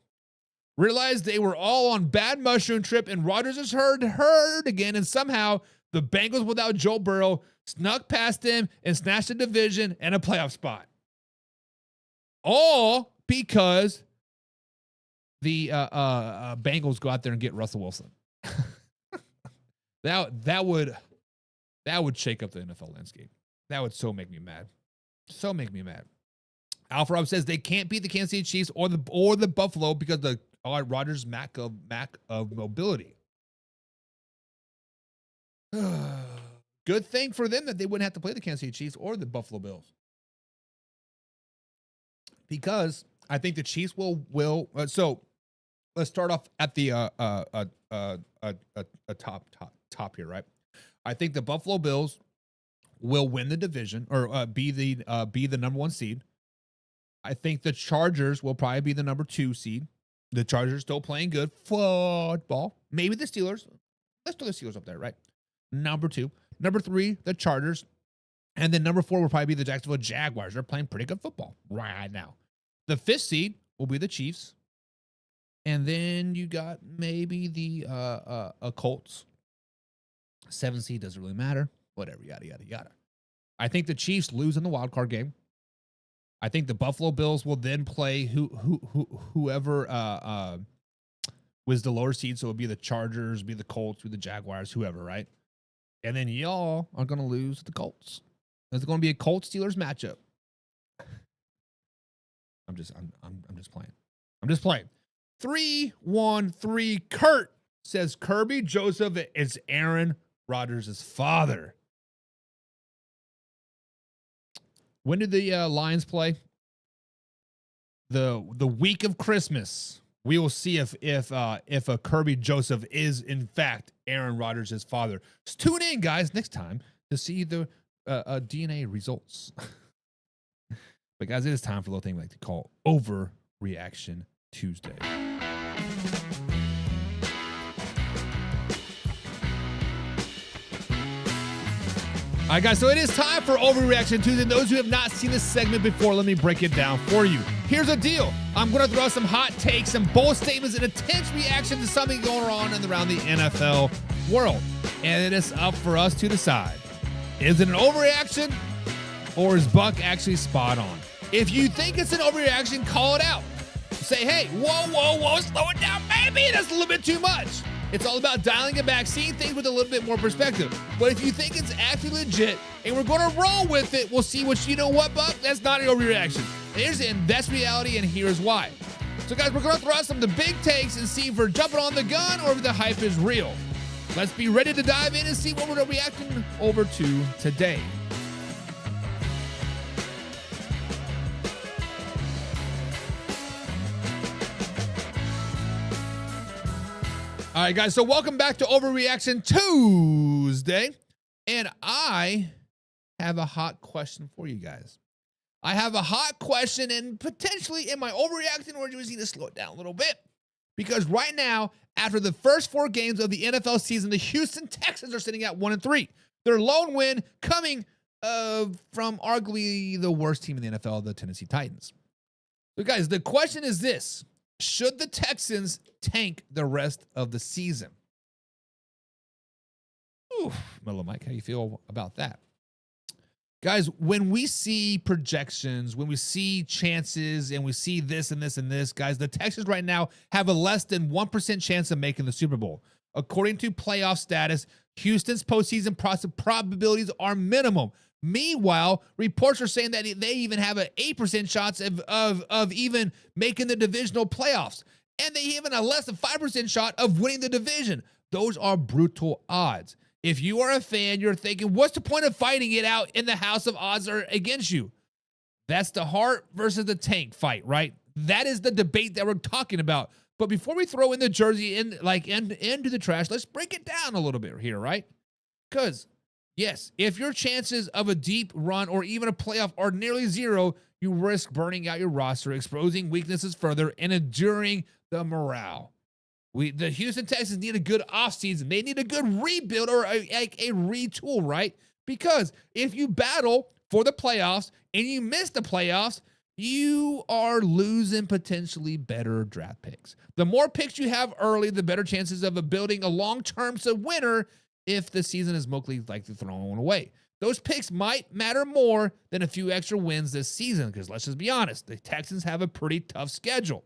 Realize they were all on bad mushroom trip, and Rodgers is hurt again, and somehow the Bengals without Joe Burrow snuck past him and snatched a division and a playoff spot. All because the Bengals go out there and get Russell Wilson. that would shake up the NFL landscape. That would so make me mad. So make me mad. Alpha Rob says they can't beat the Kansas City Chiefs or the Buffalo because the Rodgers Mac of mobility. Good thing for them that they wouldn't have to play the Kansas City Chiefs or the Buffalo Bills. Because I think the Chiefs will so let's start off at the top here, right? I think the Buffalo Bills will win the division or be the number 1 seed. I think the Chargers will probably be the number 2 seed. The Chargers still playing good football. Maybe the Steelers. Let's throw the Steelers up there, right? Number 2. Number 3, the Chargers. And then number 4 will probably be the Jacksonville Jaguars. They're playing pretty good football right now. The 5th seed will be the Chiefs. And then you got maybe the Colts. 7th seed doesn't really matter. Whatever, yada, yada, yada. I think the Chiefs lose in the wild card game. I think the Buffalo Bills will then play whoever was the lower seed. So it'll be the Chargers, be the Colts, be the Jaguars, whoever, right? And then y'all are going to lose to the Colts. It's going to be a Colts-Steelers matchup. I'm just playing. I'm just playing. 3-1-3. Kurt says Kirby Joseph is Aaron Rodgers' father. When did the Lions play? The week of Christmas. We will see if a Kirby Joseph is in fact Aaron Rodgers' father. Just tune in, guys, next time to see the DNA results. But guys, it is time for a little thing we like to call Overreaction Tuesday. All right, guys, so it is time for Overreaction Tuesday. And those who have not seen this segment before, let me break it down for you. Here's the deal. I'm going to throw some hot takes, some bold statements, and intense reaction to something going on and around the NFL world. And it is up for us to decide. Is it an overreaction or is Buck actually spot on? If you think it's an overreaction, call it out. Say, hey, whoa, slow it down, baby. That's a little bit too much. It's all about dialing it back, seeing things with a little bit more perspective. But if you think it's actually legit and we're going to roll with it, we'll see what you know what, Buck? That's not an overreaction. And that's reality, and here's why. So, guys, we're going to throw out some of the big takes and see if we're jumping on the gun or if the hype is real. Let's be ready to dive in and see what we're reacting over to today. All right, guys, so welcome back to Overreaction Tuesday, and I have a hot question for you guys. I have a hot question, and potentially am I overreacting, or do we need to slow it down a little bit? Because right now, after the first 4 games of the NFL season, the Houston Texans are sitting at 1-3. Their lone win coming from arguably the worst team in the NFL, the Tennessee Titans. So, guys, the question is this. Should the Texans tank the rest of the season? Ooh, Mellow Mike, how you feel about that? Guys, when we see projections, when we see chances, and we see this and this and this, guys, the Texans right now have a less than 1% chance of making the Super Bowl. According to playoff status, Houston's postseason probabilities are minimum. Meanwhile, reports are saying that they even have an 8% shots of even making the divisional playoffs. And they even a less than 5% shot of winning the division. Those are brutal odds. If you are a fan, you're thinking, what's the point of fighting it out in the house of odds are against you? That's the heart versus the tank fight, right? That is the debate that we're talking about. But before we throw in the jersey into the trash, let's break it down a little bit here, right? Because yes, if your chances of a deep run or even a playoff are nearly zero, you risk burning out your roster, exposing weaknesses further, and enduring the morale. The Houston Texans need a good offseason. They need a good rebuild or a retool, right? Because if you battle for the playoffs and you miss the playoffs, you are losing potentially better draft picks. The more picks you have early, the better chances of building a long-term winner if the season is mostly likely thrown away. Those picks might matter more than a few extra wins this season because let's just be honest, the Texans have a pretty tough schedule.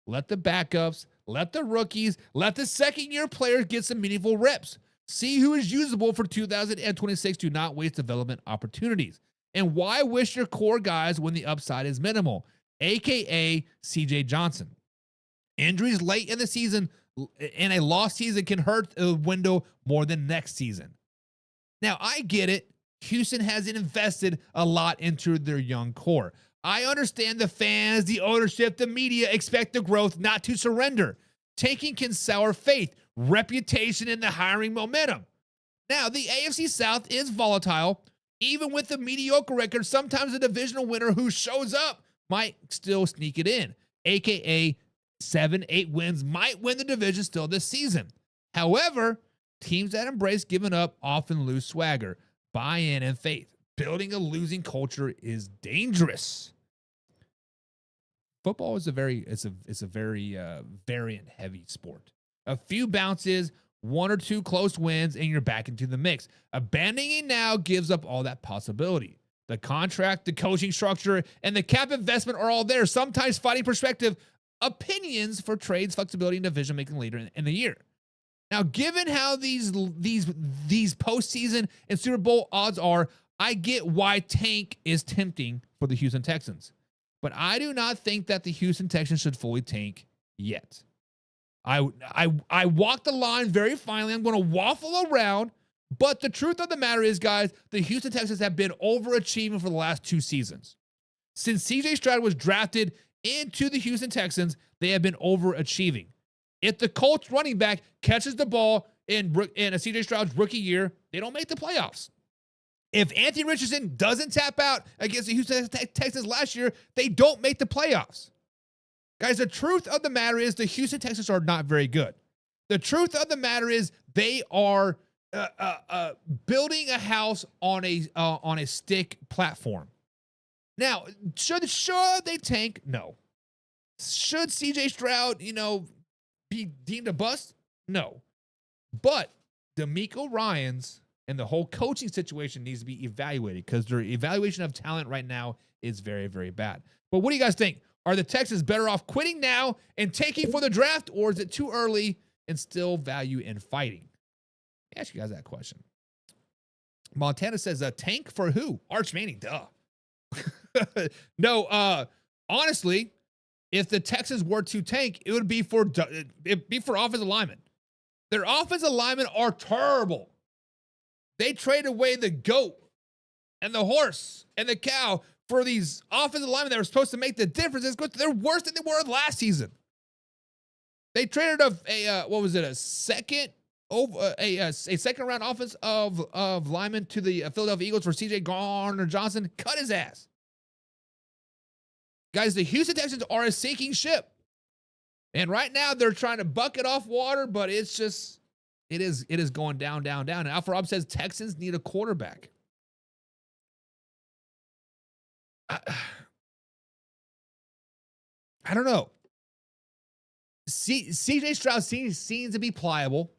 Let the backups, let the rookies, let the second-year players get some meaningful reps. See who is usable for 2026. Do not waste development opportunities. And why wish your core guys when the upside is minimal? AKA CJ Johnson. Injuries late in the season and a lost season can hurt the window more than next season. Now, I get it. Houston hasn't invested a lot into their young core. I understand the fans, the ownership, the media expect the growth not to surrender. Tanking can sour faith, reputation, and the hiring momentum. Now, the AFC South is volatile. Even with the mediocre record, sometimes a divisional winner who shows up might still sneak it in, a.k.a. 7-8 wins might win the division still this season. However, teams that embrace giving up often lose swagger, buy-in, and faith. Building a losing culture is dangerous. Football is a very variant heavy sport. A few bounces, 1 or 2 close wins, and you're back into the mix. Abandoning now gives up all that possibility. The contract, the coaching structure, and the cap investment are all there. Sometimes fighting perspective, opinions for trades, flexibility, and division making later in the year. Now, given how these postseason and Super Bowl odds are, I get why tank is tempting for the Houston Texans. But I do not think that the Houston Texans should fully tank yet. I walk the line very finely. I'm going to waffle around. But the truth of the matter is, guys, the Houston Texans have been overachieving for the last 2 seasons. Since C.J. Stroud was drafted into the Houston Texans, they have been overachieving. If the Colts running back catches the ball in a C.J. Stroud's rookie year, they don't make the playoffs. If Anthony Richardson doesn't tap out against the Houston Texans last year, they don't make the playoffs. Guys, the truth of the matter is the Houston Texans are not very good. The truth of the matter is they are building a house on a stick platform. Now, should they tank? No. Should C.J. Stroud, be deemed a bust? No. But DeMeco Ryans and the whole coaching situation needs to be evaluated because their evaluation of talent right now is very, very bad. But what do you guys think? Are the Texans better off quitting now and tanking for the draft, or is it too early and still value in fighting? Let me ask you guys that question. Montana says, a tank for who? Arch Manning, duh. No, honestly, if the Texans were to tank, it'd be for offensive linemen. Their offensive linemen are terrible. They trade away the goat and the horse and the cow for these offensive linemen that were supposed to make the difference. They're worse than they were last season. They traded a second round offense of lineman to the Philadelphia Eagles for C.J. Gardner-Johnson. Cut his ass. Guys, the Houston Texans are a sinking ship. And right now they're trying to bucket off water, but it is going down, down, down. And Alpha Rob says Texans need a quarterback. I don't know. C.J. Stroud seems to be pliable,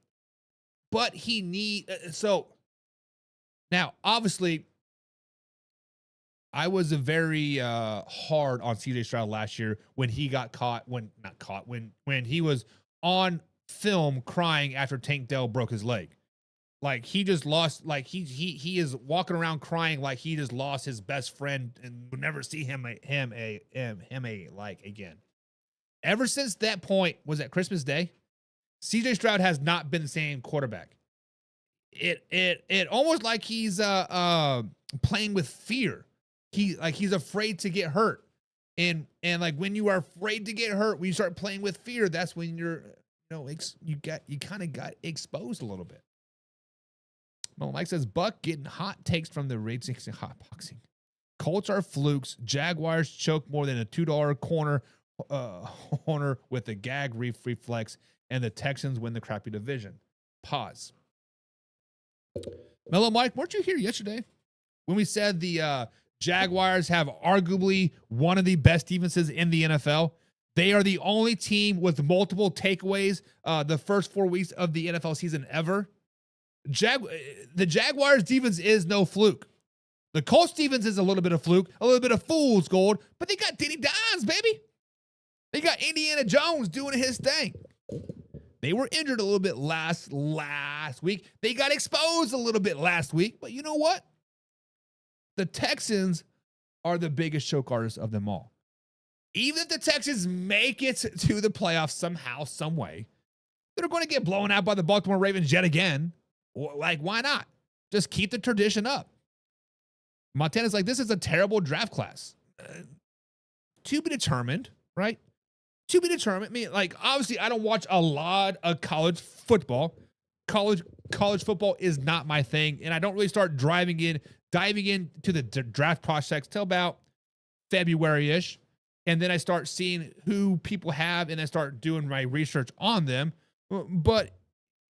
but he now, obviously, I was very hard on C.J. Stroud last year when he got when he was on film crying after Tank Dell broke his leg. Like he just lost, like he is walking around crying like he just lost his best friend and would never see him again. Ever since that point, was that Christmas Day, C.J. Stroud has not been the same quarterback. It almost like he's playing with fear. He's afraid to get hurt. And like when you are afraid to get hurt, when you start playing with fear, that's when you kind of got exposed a little bit. Well, Mike says Buck getting hot takes from the Raging Hot Boxing. Colts are flukes. Jaguars choke more than a $2 corner with a gag reflex, and the Texans win the crappy division. Pause. Mellow Mike, weren't you here yesterday when we said the Jaguars have arguably one of the best defenses in the NFL? They are the only team with multiple takeaways the first 4 weeks of the NFL season ever. The Jaguars defense is no fluke. The Colts defense is a little bit of fluke, a little bit of fool's gold, but they got Denny Dimes, baby. They got Indiana Jones doing his thing. They were injured a little bit last week. They got exposed a little bit last week, but you know what? The Texans are the biggest choke artists of them all. Even if the Texans make it to the playoffs somehow, some way, they're going to get blown out by the Baltimore Ravens yet again. Like, why not? Just keep the tradition up. Montana's like, this is a terrible draft class. To be determined, right? To be determined. I mean, like, obviously, I don't watch a lot of college football. College football is not my thing, and I don't really start diving into the draft prospects till about February-ish, and then I start seeing who people have, and I start doing my research on them. But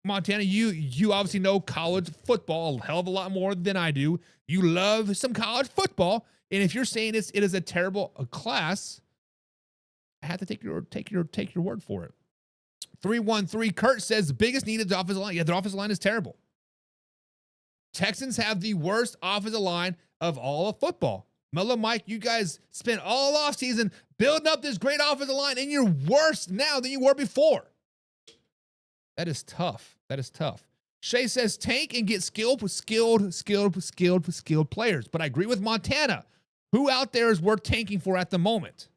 Montana, you obviously know college football a hell of a lot more than I do. You love some college football, and if you're saying it is a terrible class, I have to take your word for it. 313 Kurt says the biggest need is the offensive line. Yeah, the offensive line is terrible. Texans have the worst offensive line of all of football. Mellow Mike, you guys spent all offseason building up this great offensive line, and you're worse now than you were before. That is tough. That is tough. Shay says tank and get skilled players. But I agree with Montana. Who out there is worth tanking for at the moment?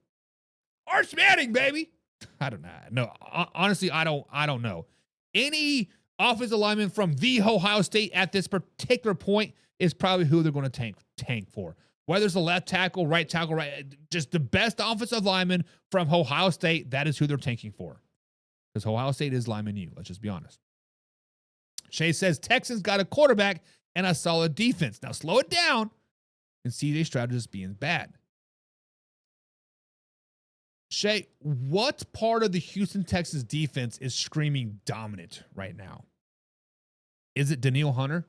Arch Manning, baby. I don't know. No, honestly, I don't know. Any offensive lineman from the Ohio State at this particular point is probably who they're going to tank for. Whether it's the left tackle, right, just the best offensive lineman from Ohio State, that is who they're tanking for. Because Ohio State is lineman U. Let's just be honest. Shay says Texans got a quarterback and a solid defense. Now slow it down and CJ Stroud just being bad. Shay, what part of the Houston Texans defense is screaming dominant right now? Is it Danielle Hunter?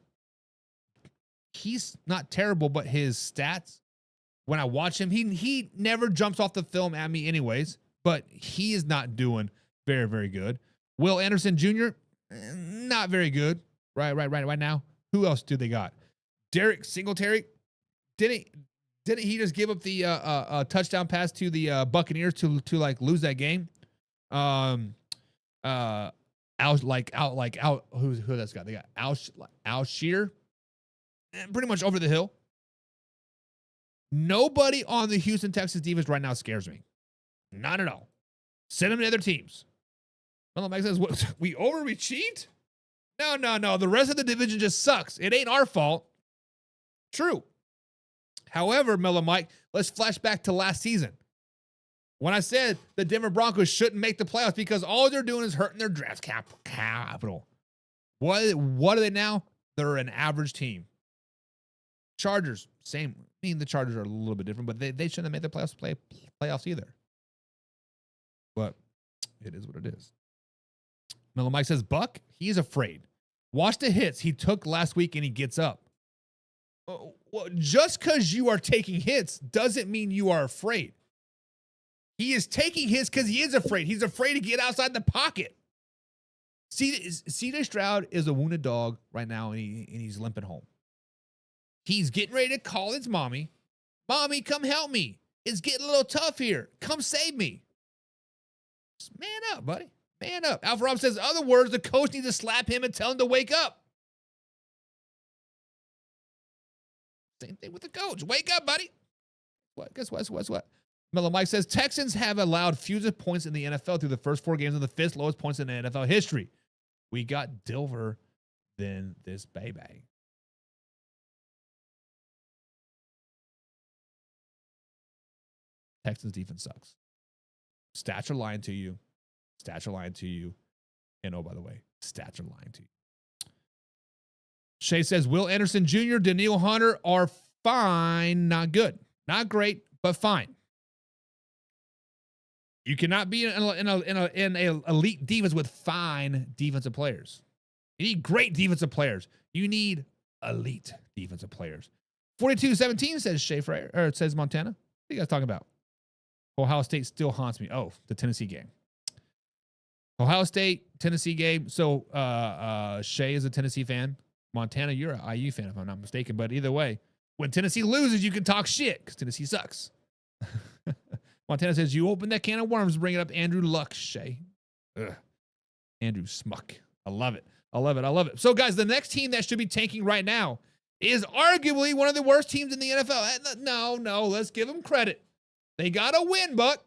He's not terrible, but his stats, when I watch him, he never jumps off the film at me anyways, but he is not doing very, very good. Will Anderson Jr., not very good right now. Who else do they got? Derek Singletary, didn't he just give up the touchdown pass to the Buccaneers to like lose that game? Who that's got? They got Alshire, pretty much over the hill. Nobody on the Houston Texans defense right now scares me. Not at all. Send them to other teams. Well, Mike says, what, we overachieved? No. The rest of the division just sucks. It ain't our fault. True. However, Mellow Mike, let's flash back to last season. When I said the Denver Broncos shouldn't make the playoffs because all they're doing is hurting their draft capital. What are they now? They're an average team. Chargers, same. I mean, the Chargers are a little bit different, but they shouldn't have made the playoffs either. But it is what it is. Mellow Mike says, Buck, he's afraid. Watch the hits he took last week and he gets up. Well, just because you are taking hits doesn't mean you are afraid. He is taking hits because he is afraid. He's afraid to get outside the pocket. CJ Stroud is a wounded dog right now, and he's limping home. He's getting ready to call his mommy. Mommy, come help me. It's getting a little tough here. Come save me. Just man up, buddy. Man up. Alpha Rob says, other words, the coach needs to slap him and tell him to wake up. Same thing with the coach. Wake up, buddy. What? Guess what? Mellow Mike says, Texans have allowed fewest points in the NFL through the first 4 games of the 5th lowest points in the NFL history. We got Dilver than this baby. Texans defense sucks. Stats are lying to you. And oh, by the way, stats are lying to you. Shay says, Will Anderson Jr., Danielle Hunter are fine, not good. Not great, but fine. You cannot be in a elite defense with fine defensive players. You need great defensive players. You need elite defensive players. 42-17 says Shay Fryer, or it says Montana. What are you guys talking about? Ohio State still haunts me. Oh, the Tennessee game. Ohio State, Tennessee game. So Shay is a Tennessee fan. Montana, you're an IU fan, if I'm not mistaken. But either way, when Tennessee loses, you can talk shit because Tennessee sucks. Montana says, you open that can of worms, bring it up Andrew Luck, Shay. Ugh. Andrew Smuck. I love it. So, guys, the next team that should be tanking right now is arguably one of the worst teams in the NFL. No, let's give them credit. They got to win, Buck.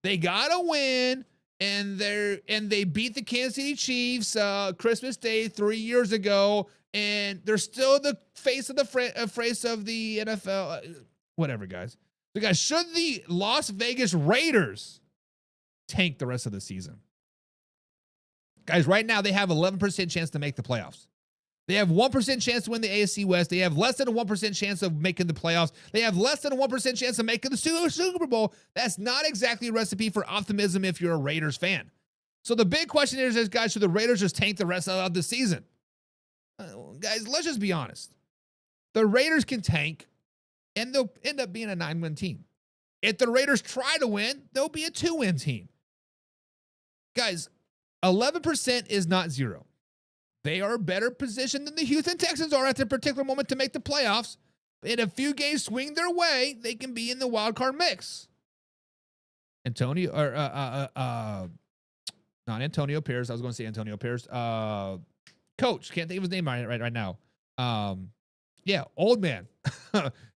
They got to win. And they beat the Kansas City Chiefs Christmas Day 3 years ago, and they're still the face of the face of the NFL. Whatever, guys. So, guys, should the Las Vegas Raiders tank the rest of the season? Guys, right now they have 11% chance to make the playoffs. They have 1% chance to win the AFC West. They have less than a 1% chance of making the playoffs. They have less than a 1% chance of making the Super Bowl. That's not exactly a recipe for optimism if you're a Raiders fan. So the big question is, guys, should the Raiders just tank the rest of the season? Guys, let's just be honest. The Raiders can tank, and they'll end up being a 9-win team. If the Raiders try to win, they'll be a 2-win team. Guys, 11% is not zero. They are better positioned than the Houston Texans are at their particular moment to make the playoffs. In a few games swing their way, they can be in the wild card mix. Antonio, or not Antonio Pierce. I was going to say Antonio Pierce. Coach, can't think of his name right now. Yeah, old man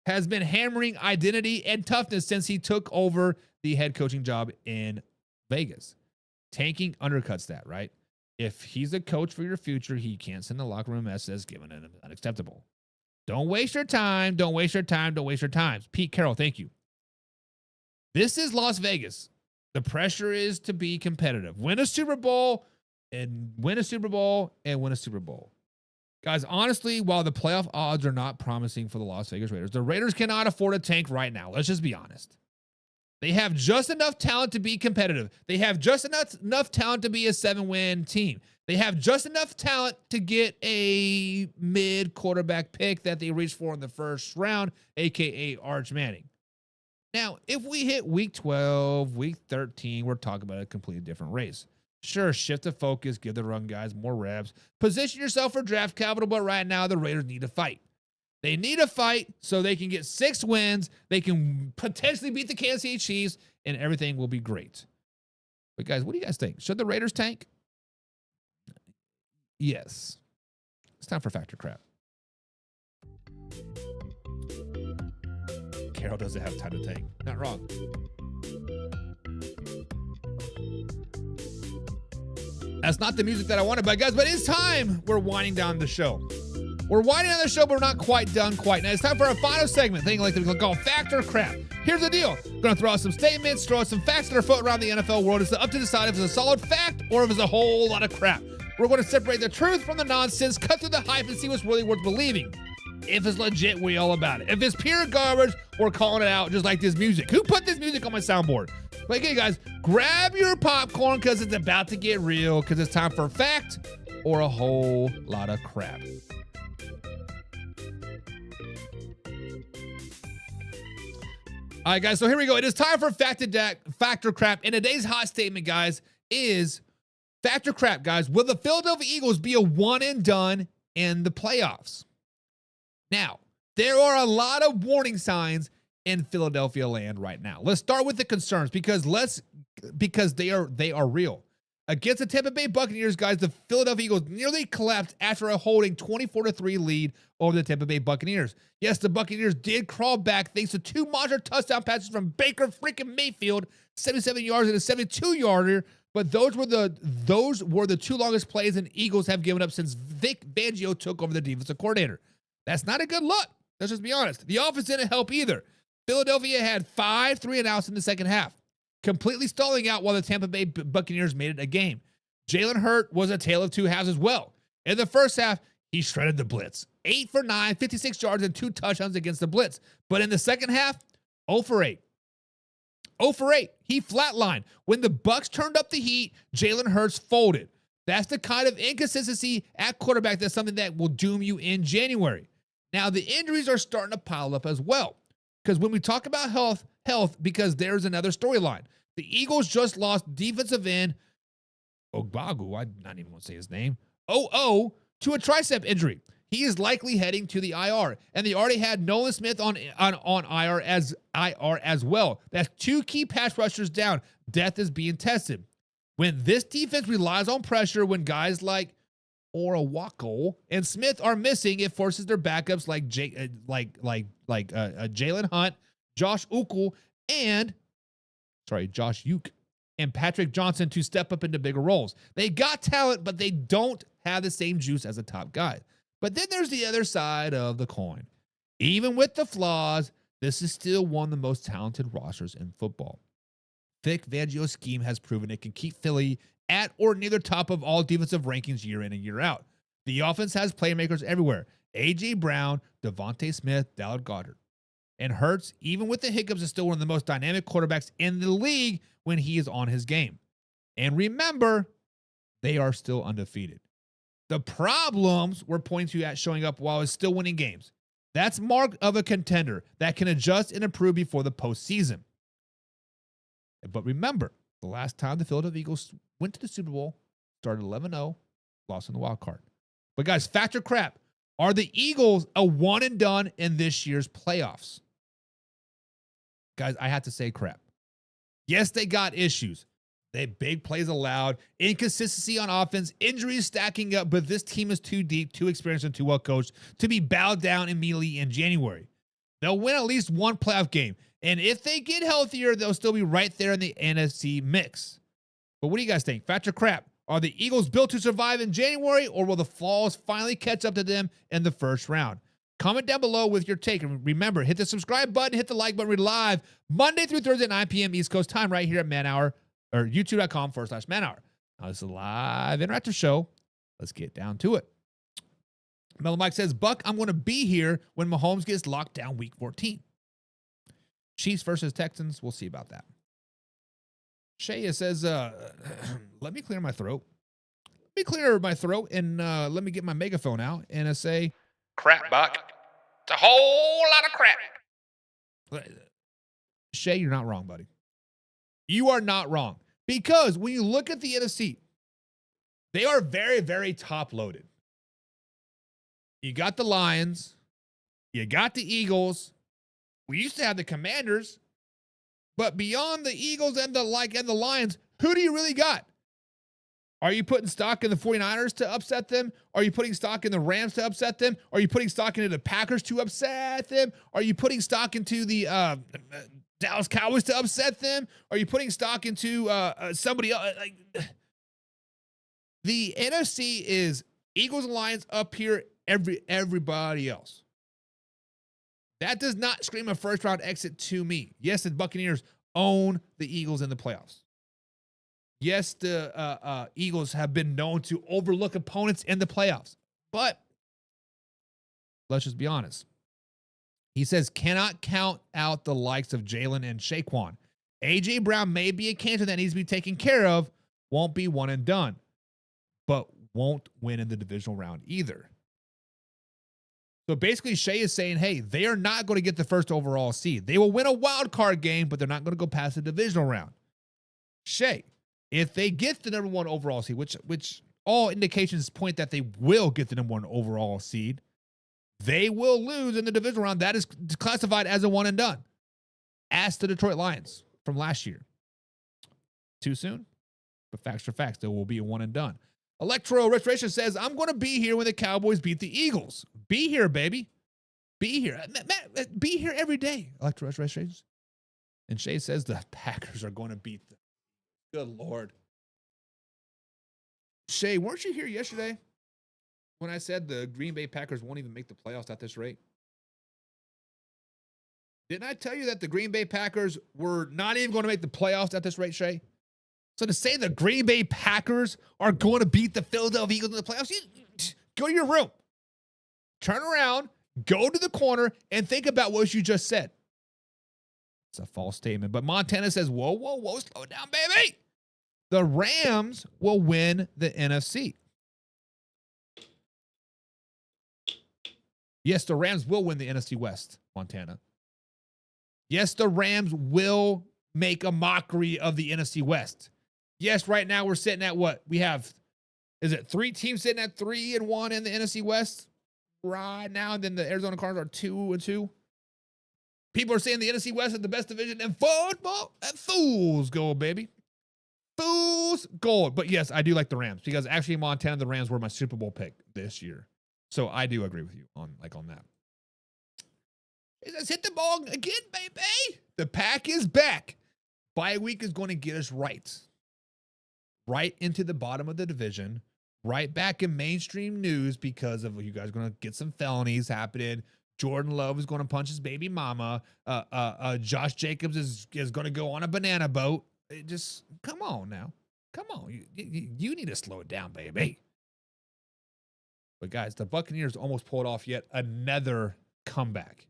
has been hammering identity and toughness since he took over the head coaching job in Vegas. Tanking undercuts that, right? If he's a coach for your future, he can't send the locker room messages given and unacceptable. Don't waste your time. Don't waste your time. Don't waste your time. Pete Carroll, thank you. This is Las Vegas. The pressure is to be competitive. Win a Super Bowl and win a Super Bowl and win a Super Bowl. Guys, honestly, while the playoff odds are not promising for the Las Vegas Raiders, the Raiders cannot afford a tank right now. Let's just be honest. They have just enough talent to be competitive. They have just enough talent to be a 7-win team. They have just enough talent to get a mid-quarterback pick that they reached for in the first round, a.k.a. Arch Manning. Now, if we hit week 12, week 13, we're talking about a completely different race. Sure, shift the focus, give the run guys more reps, position yourself for draft capital, but right now the Raiders need to fight. They need a fight so they can get 6 wins. They can potentially beat the Kansas City Chiefs, and everything will be great. But guys, what do you guys think? Should the Raiders tank? Yes. It's time for Factor Crap. Carroll doesn't have time to tank. Not wrong. That's not the music that I wanted, but guys, but it's time. We're winding down the show. We're winding down the show, but we're not quite done quite. Now it's time for our final segment, thing like to call Factor Crap. Here's the deal. We're going to throw out some statements, throw out some facts that are floating around the NFL world. It's up to decide if it's a solid fact or if it's a whole lot of crap. We're going to separate the truth from the nonsense, cut through the hype, and see what's really worth believing. If it's legit, we're all about it. If it's pure garbage, we're calling it out just like this music. Who put this music on my soundboard? But okay, guys, grab your popcorn because it's about to get real, because it's time for fact or a whole lot of crap. All right, guys, so here we go. It is time for Factor Crap. And today's hot statement, guys, is Factor Crap, guys. Will the Philadelphia Eagles be a one and done in the playoffs? Now, there are a lot of warning signs in Philadelphia land right now. Let's start with the concerns because they are real. Against the Tampa Bay Buccaneers, guys, the Philadelphia Eagles nearly collapsed after a holding 24-3 lead over the Tampa Bay Buccaneers. Yes, the Buccaneers did crawl back thanks to 2 monster touchdown passes from Baker freaking Mayfield, 77 yards and a 72-yarder. But those were the 2 longest plays the Eagles have given up since Vic Fangio took over the defensive coordinator. That's not a good look. Let's just be honest. The offense didn't help either. Philadelphia had 5 3-and-outs in the second half, completely stalling out while the Tampa Bay Buccaneers made it a game. Jalen Hurts was a tale of 2 halves as well. In the first half, he shredded the blitz. 8 for 9, 56 yards, and 2 touchdowns against the blitz. But in the second half, 0 for 8. 0 for 8. He flatlined. When the Bucs turned up the heat, Jalen Hurts folded. That's the kind of inconsistency at quarterback that's something that will doom you in January. Now, the injuries are starting to pile up as well. Because when we talk about health, because there's another storyline. The Eagles just lost defensive end Ogbagu, I'm not even going to say his name, to a tricep injury. He is likely heading to the IR, and they already had Nolan Smith on IR as well. That's 2 key pass rushers down. Depth is being tested. When this defense relies on pressure, when guys like Orawako and Smith are missing, it forces their backups like Jalen Hunt, Josh Uke, and Patrick Johnson to step up into bigger roles. They got talent, but they don't have the same juice as a top guy. But then there's the other side of the coin. Even with the flaws, this is still one of the most talented rosters in football. Vic Fangio's scheme has proven it can keep Philly at or near the top of all defensive rankings year in and year out. The offense has playmakers everywhere. A.J. Brown, Devontae Smith, Dallas Goedert. And Hurts, even with the hiccups, is still one of the most dynamic quarterbacks in the league when he is on his game. And remember, they are still undefeated. The problems we're pointing to at showing up while he's still winning games. That's mark of a contender that can adjust and improve before the postseason. But remember, the last time the Philadelphia Eagles went to the Super Bowl, started 11-0, lost in the wild card. But guys, Factor Crap. Are the Eagles a one and done in this year's playoffs? Guys, I have to say crap. Yes, they got issues. They big plays allowed, inconsistency on offense, injuries stacking up, but this team is too deep, too experienced, and too well coached to be bowed down immediately in January. They'll win at least one playoff game, and if they get healthier, they'll still be right there in the NFC mix. But what do you guys think? Fact or crap? Are the Eagles built to survive in January, or will the Falls finally catch up to them in the first round? Comment down below with your take. And remember, hit the subscribe button, hit the like button. We're live Monday through Thursday at 9 p.m. East Coast time right here at Man Hour, or youtube.com/Man Hour. Now, this is a live interactive show. Let's get down to it. Mellow Mike says, Buck, I'm going to be here when Mahomes gets locked down week 14. Chiefs versus Texans. We'll see about that. Shea says, let me clear my throat. Let me clear my throat and let me get my megaphone out and say, Crap, Buck. It's a whole lot of crap. Shea, you're not wrong, buddy. You are not wrong. Because when you look at the NFC, they are very, very top-loaded. You got the Lions. You got the Eagles. We used to have the Commanders. But beyond the Eagles and the Lions, who do you really got? Are you putting stock in the 49ers to upset them? Are you putting stock in the Rams to upset them? Are you putting stock into the Packers to upset them? Are you putting stock into the Dallas Cowboys to upset them? Are you putting stock into somebody else? The NFC is Eagles and Lions up here, everybody else. That does not scream a first-round exit to me. Yes, the Buccaneers own the Eagles in the playoffs. Yes, the Eagles have been known to overlook opponents in the playoffs. But let's just be honest. He says, cannot count out the likes of Jalen and Shaquan. A.J. Brown may be a cancer that needs to be taken care of. Won't be one and done. But won't win in the divisional round either. So basically, Shea is saying, hey, they are not going to get the first overall seed. They will win a wild card game, but they're not going to go past the divisional round. Shea, if they get the number one overall seed, which all indications point that they will get the number one overall seed, they will lose in the divisional round. That is classified as a one and done. Ask the Detroit Lions from last year. Too soon? But facts are facts. There will be a one and done. Electro Restoration says, I'm going to be here when the Cowboys beat the Eagles. Be here, baby. Be here. Matt, be here every day, Electro Restoration. And Shay says the Packers are going to beat them. Good Lord. Shay, weren't you here yesterday when I said the Green Bay Packers won't even make the playoffs at this rate? Didn't I tell you that the Green Bay Packers were not even going to make the playoffs at this rate, Shay? So to say the Green Bay Packers are going to beat the Philadelphia Eagles in the playoffs, go to your room. Turn around, go to the corner, and think about what you just said. It's a false statement. But Montana says, whoa, slow down, baby. The Rams will win the NFC. Yes, the Rams will win the NFC West, Montana. Yes, the Rams will make a mockery of the NFC West. Yes, right now we're sitting at what? We have, is it 3 teams sitting at 3-1 in the NFC West right now? And then the Arizona Cardinals are 2-2. People are saying the NFC West is the best division in football. And fool's gold, baby. Fool's gold. But yes, I do like the Rams because actually Montana, the Rams were my Super Bowl pick this year. So I do agree with you on that. Let's hit the ball again, baby. The pack is back. Bye week is going to get us right into the bottom of the division, right back in mainstream news because of you guys are going to get some felonies happening. Jordan Love is going to punch his baby mama. Josh Jacobs is going to go on a banana boat. Just come on now. Come on. You need to slow it down, baby. But guys, the Buccaneers almost pulled off yet another comeback.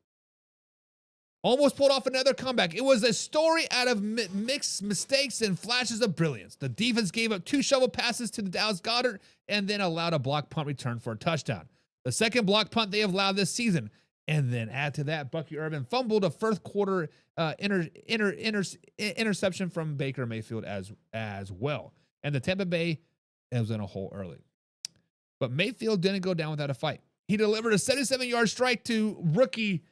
Almost pulled off another comeback. It was a story out of mixed mistakes and flashes of brilliance. The defense gave up 2 shovel passes to the Dallas Goedert and then allowed a block punt return for a touchdown. The second block punt they have allowed this season. And then add to that, Bucky Irvin fumbled a first quarter interception from Baker Mayfield as well. And the Tampa Bay was in a hole early. But Mayfield didn't go down without a fight. He delivered a 77-yard strike to rookie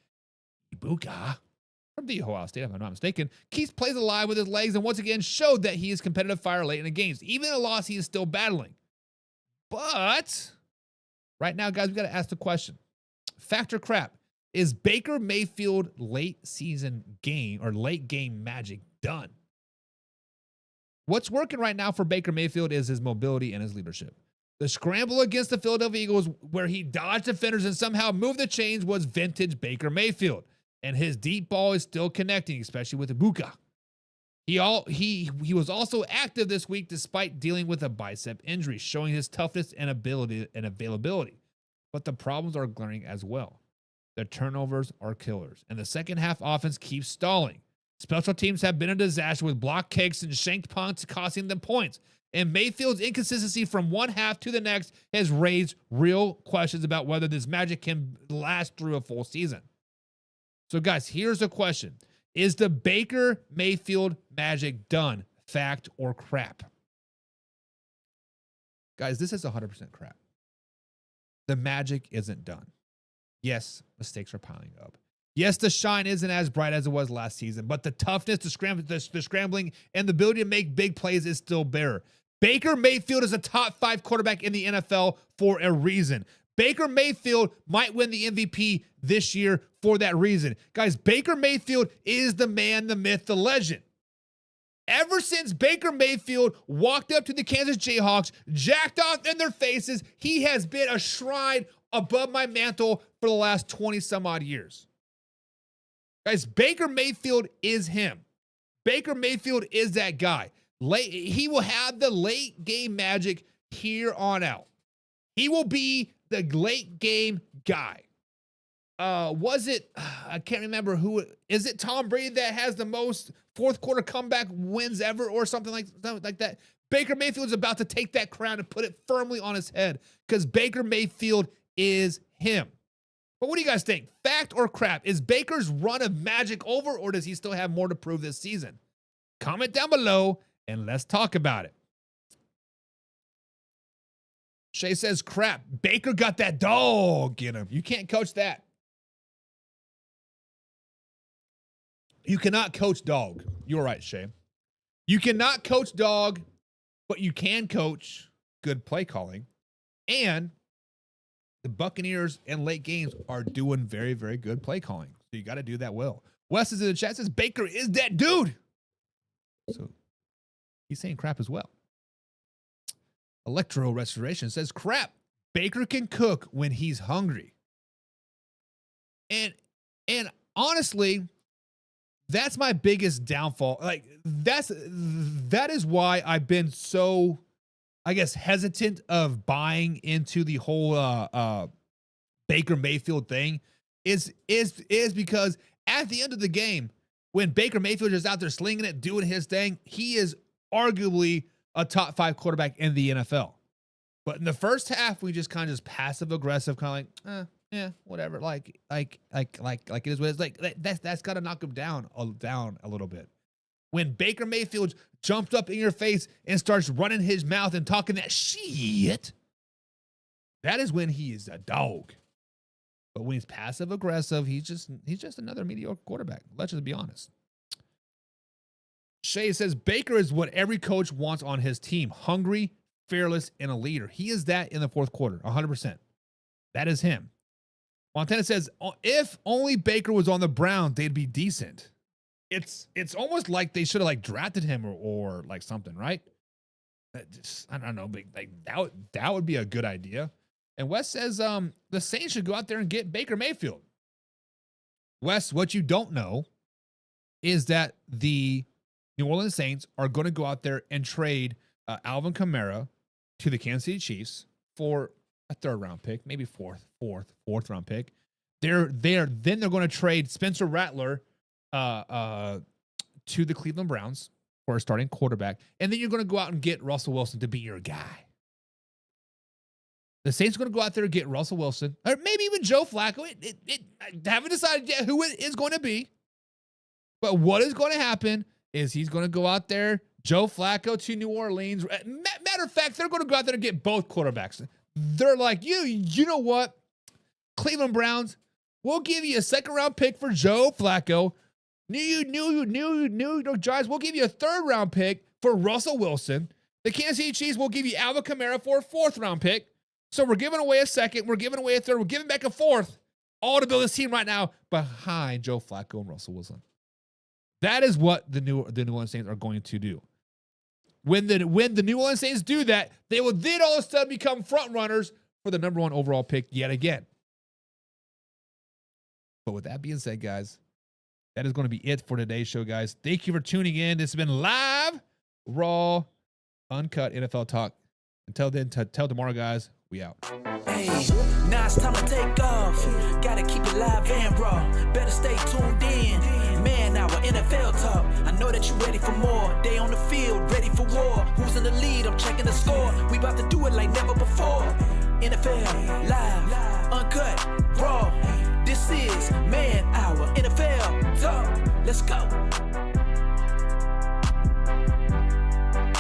Ibuka from the Ohio State, if I'm not mistaken. Keeps plays alive with his legs and once again showed that he is competitive fire late in the games. Even in a loss, he is still battling. But right now, guys, we got to ask the question. Fact or crap? Is Baker Mayfield late season game or late game magic done? What's working right now for Baker Mayfield is his mobility and his leadership. The scramble against the Philadelphia Eagles where he dodged defenders and somehow moved the chains was vintage Baker Mayfield. And his deep ball is still connecting, especially with Ibuka. He was also active this week despite dealing with a bicep injury, showing his toughness and ability and availability. But the problems are glaring as well. The turnovers are killers, and the second half offense keeps stalling. Special teams have been a disaster with block kicks and shanked punts costing them points. And Mayfield's inconsistency from one half to the next has raised real questions about whether this magic can last through a full season. So, guys, here's the question. Is the Baker Mayfield magic done? Fact or crap? Guys, this is 100% crap. The magic isn't done. Yes, mistakes are piling up. Yes, the shine isn't as bright as it was last season, but the toughness, the scrambling, and the ability to make big plays is still there. Baker Mayfield is a top 5 quarterback in the NFL for a reason. Baker Mayfield might win the MVP this year for that reason. Guys, Baker Mayfield is the man, the myth, the legend. Ever since Baker Mayfield walked up to the Kansas Jayhawks, jacked off in their faces, he has been a shrine above my mantle for the last 20 some odd years. Guys, Baker Mayfield is him. Baker Mayfield is that guy. He will have the late game magic here on out. He will be the late game guy. I can't remember who, is it Tom Brady that has the most fourth quarter comeback wins ever or something like that? Baker Mayfield is about to take that crown and put it firmly on his head because Baker Mayfield is him. But what do you guys think? Fact or crap? Is Baker's run of magic over or does he still have more to prove this season? Comment down below and let's talk about it. Shay says, crap. Baker got that dog in him. You can't coach that. You cannot coach dog. You're right, Shay. You cannot coach dog, but you can coach good play calling. And the Buccaneers in late games are doing very, very good play calling. So you got to do that well. Wes is in the chat, says Baker is that dude. So he's saying crap as well. Electro Restoration says crap. Baker can cook when he's hungry. And honestly, that's my biggest downfall. Like that is why I've been so, I guess, hesitant of buying into the whole Baker Mayfield thing is because at the end of the game, when Baker Mayfield is out there slinging it, doing his thing, he is arguably a top 5 quarterback in the NFL. But in the first half, we just kind of passive aggressive, kind of like, yeah, whatever. Like it is what it's like. That's got to knock him down a little bit. When Baker Mayfield jumps up in your face and starts running his mouth and talking that shit, that is when he is a dog. But when he's passive aggressive, he's just another mediocre quarterback. Let's just be honest. Shay says Baker is what every coach wants on his team: hungry, fearless, and a leader. He is that in the fourth quarter, 100%. That is him. Montana says if only Baker was on the Browns, they'd be decent. It's almost like they should have like drafted him or like something, right? I don't know, but like that would be a good idea. And Wes says the Saints should go out there and get Baker Mayfield. Wes, what you don't know is that the New Orleans Saints are going to go out there and trade Alvin Kamara to the Kansas City Chiefs for a 3rd round pick, maybe fourth round pick. Then they're going to trade Spencer Rattler to the Cleveland Browns for a starting quarterback. And then you're going to go out and get Russell Wilson to be your guy. The Saints are going to go out there and get Russell Wilson, or maybe even Joe Flacco. I haven't decided yet who it is going to be. But what is going to happen is he's going to go out there, Joe Flacco to New Orleans. Matter of fact, they're going to go out there and get both quarterbacks. They're like, you know what? Cleveland Browns, we'll give you a 2nd-round pick for Joe Flacco. New York Giants, we'll give you a 3rd-round pick for Russell Wilson. The Kansas City Chiefs will give you Alvin Kamara for a 4th-round pick. So we're giving away a 2nd, we're giving away a 3rd, we're giving back a 4th, all to build this team right now behind Joe Flacco and Russell Wilson. That is what the New Orleans Saints are going to do. When the New Orleans Saints do that, they will then all of a sudden become front runners for the number 1 overall pick yet again. But with that being said, guys, that is going to be it for today's show, guys. Thank you for tuning in. This has been live, raw, uncut NFL talk. Until then, till tomorrow, guys, we out. Hey, now it's time to take off. Gotta keep it live and raw. Better stay tuned in. Man, our NFL talk. I know that you're ready for more. They on the field, ready for war. Who's in the lead? I'm checking the score. We about to do it like never before. NFL live, uncut, raw. This is Man Hour NFL Talk. Let's go.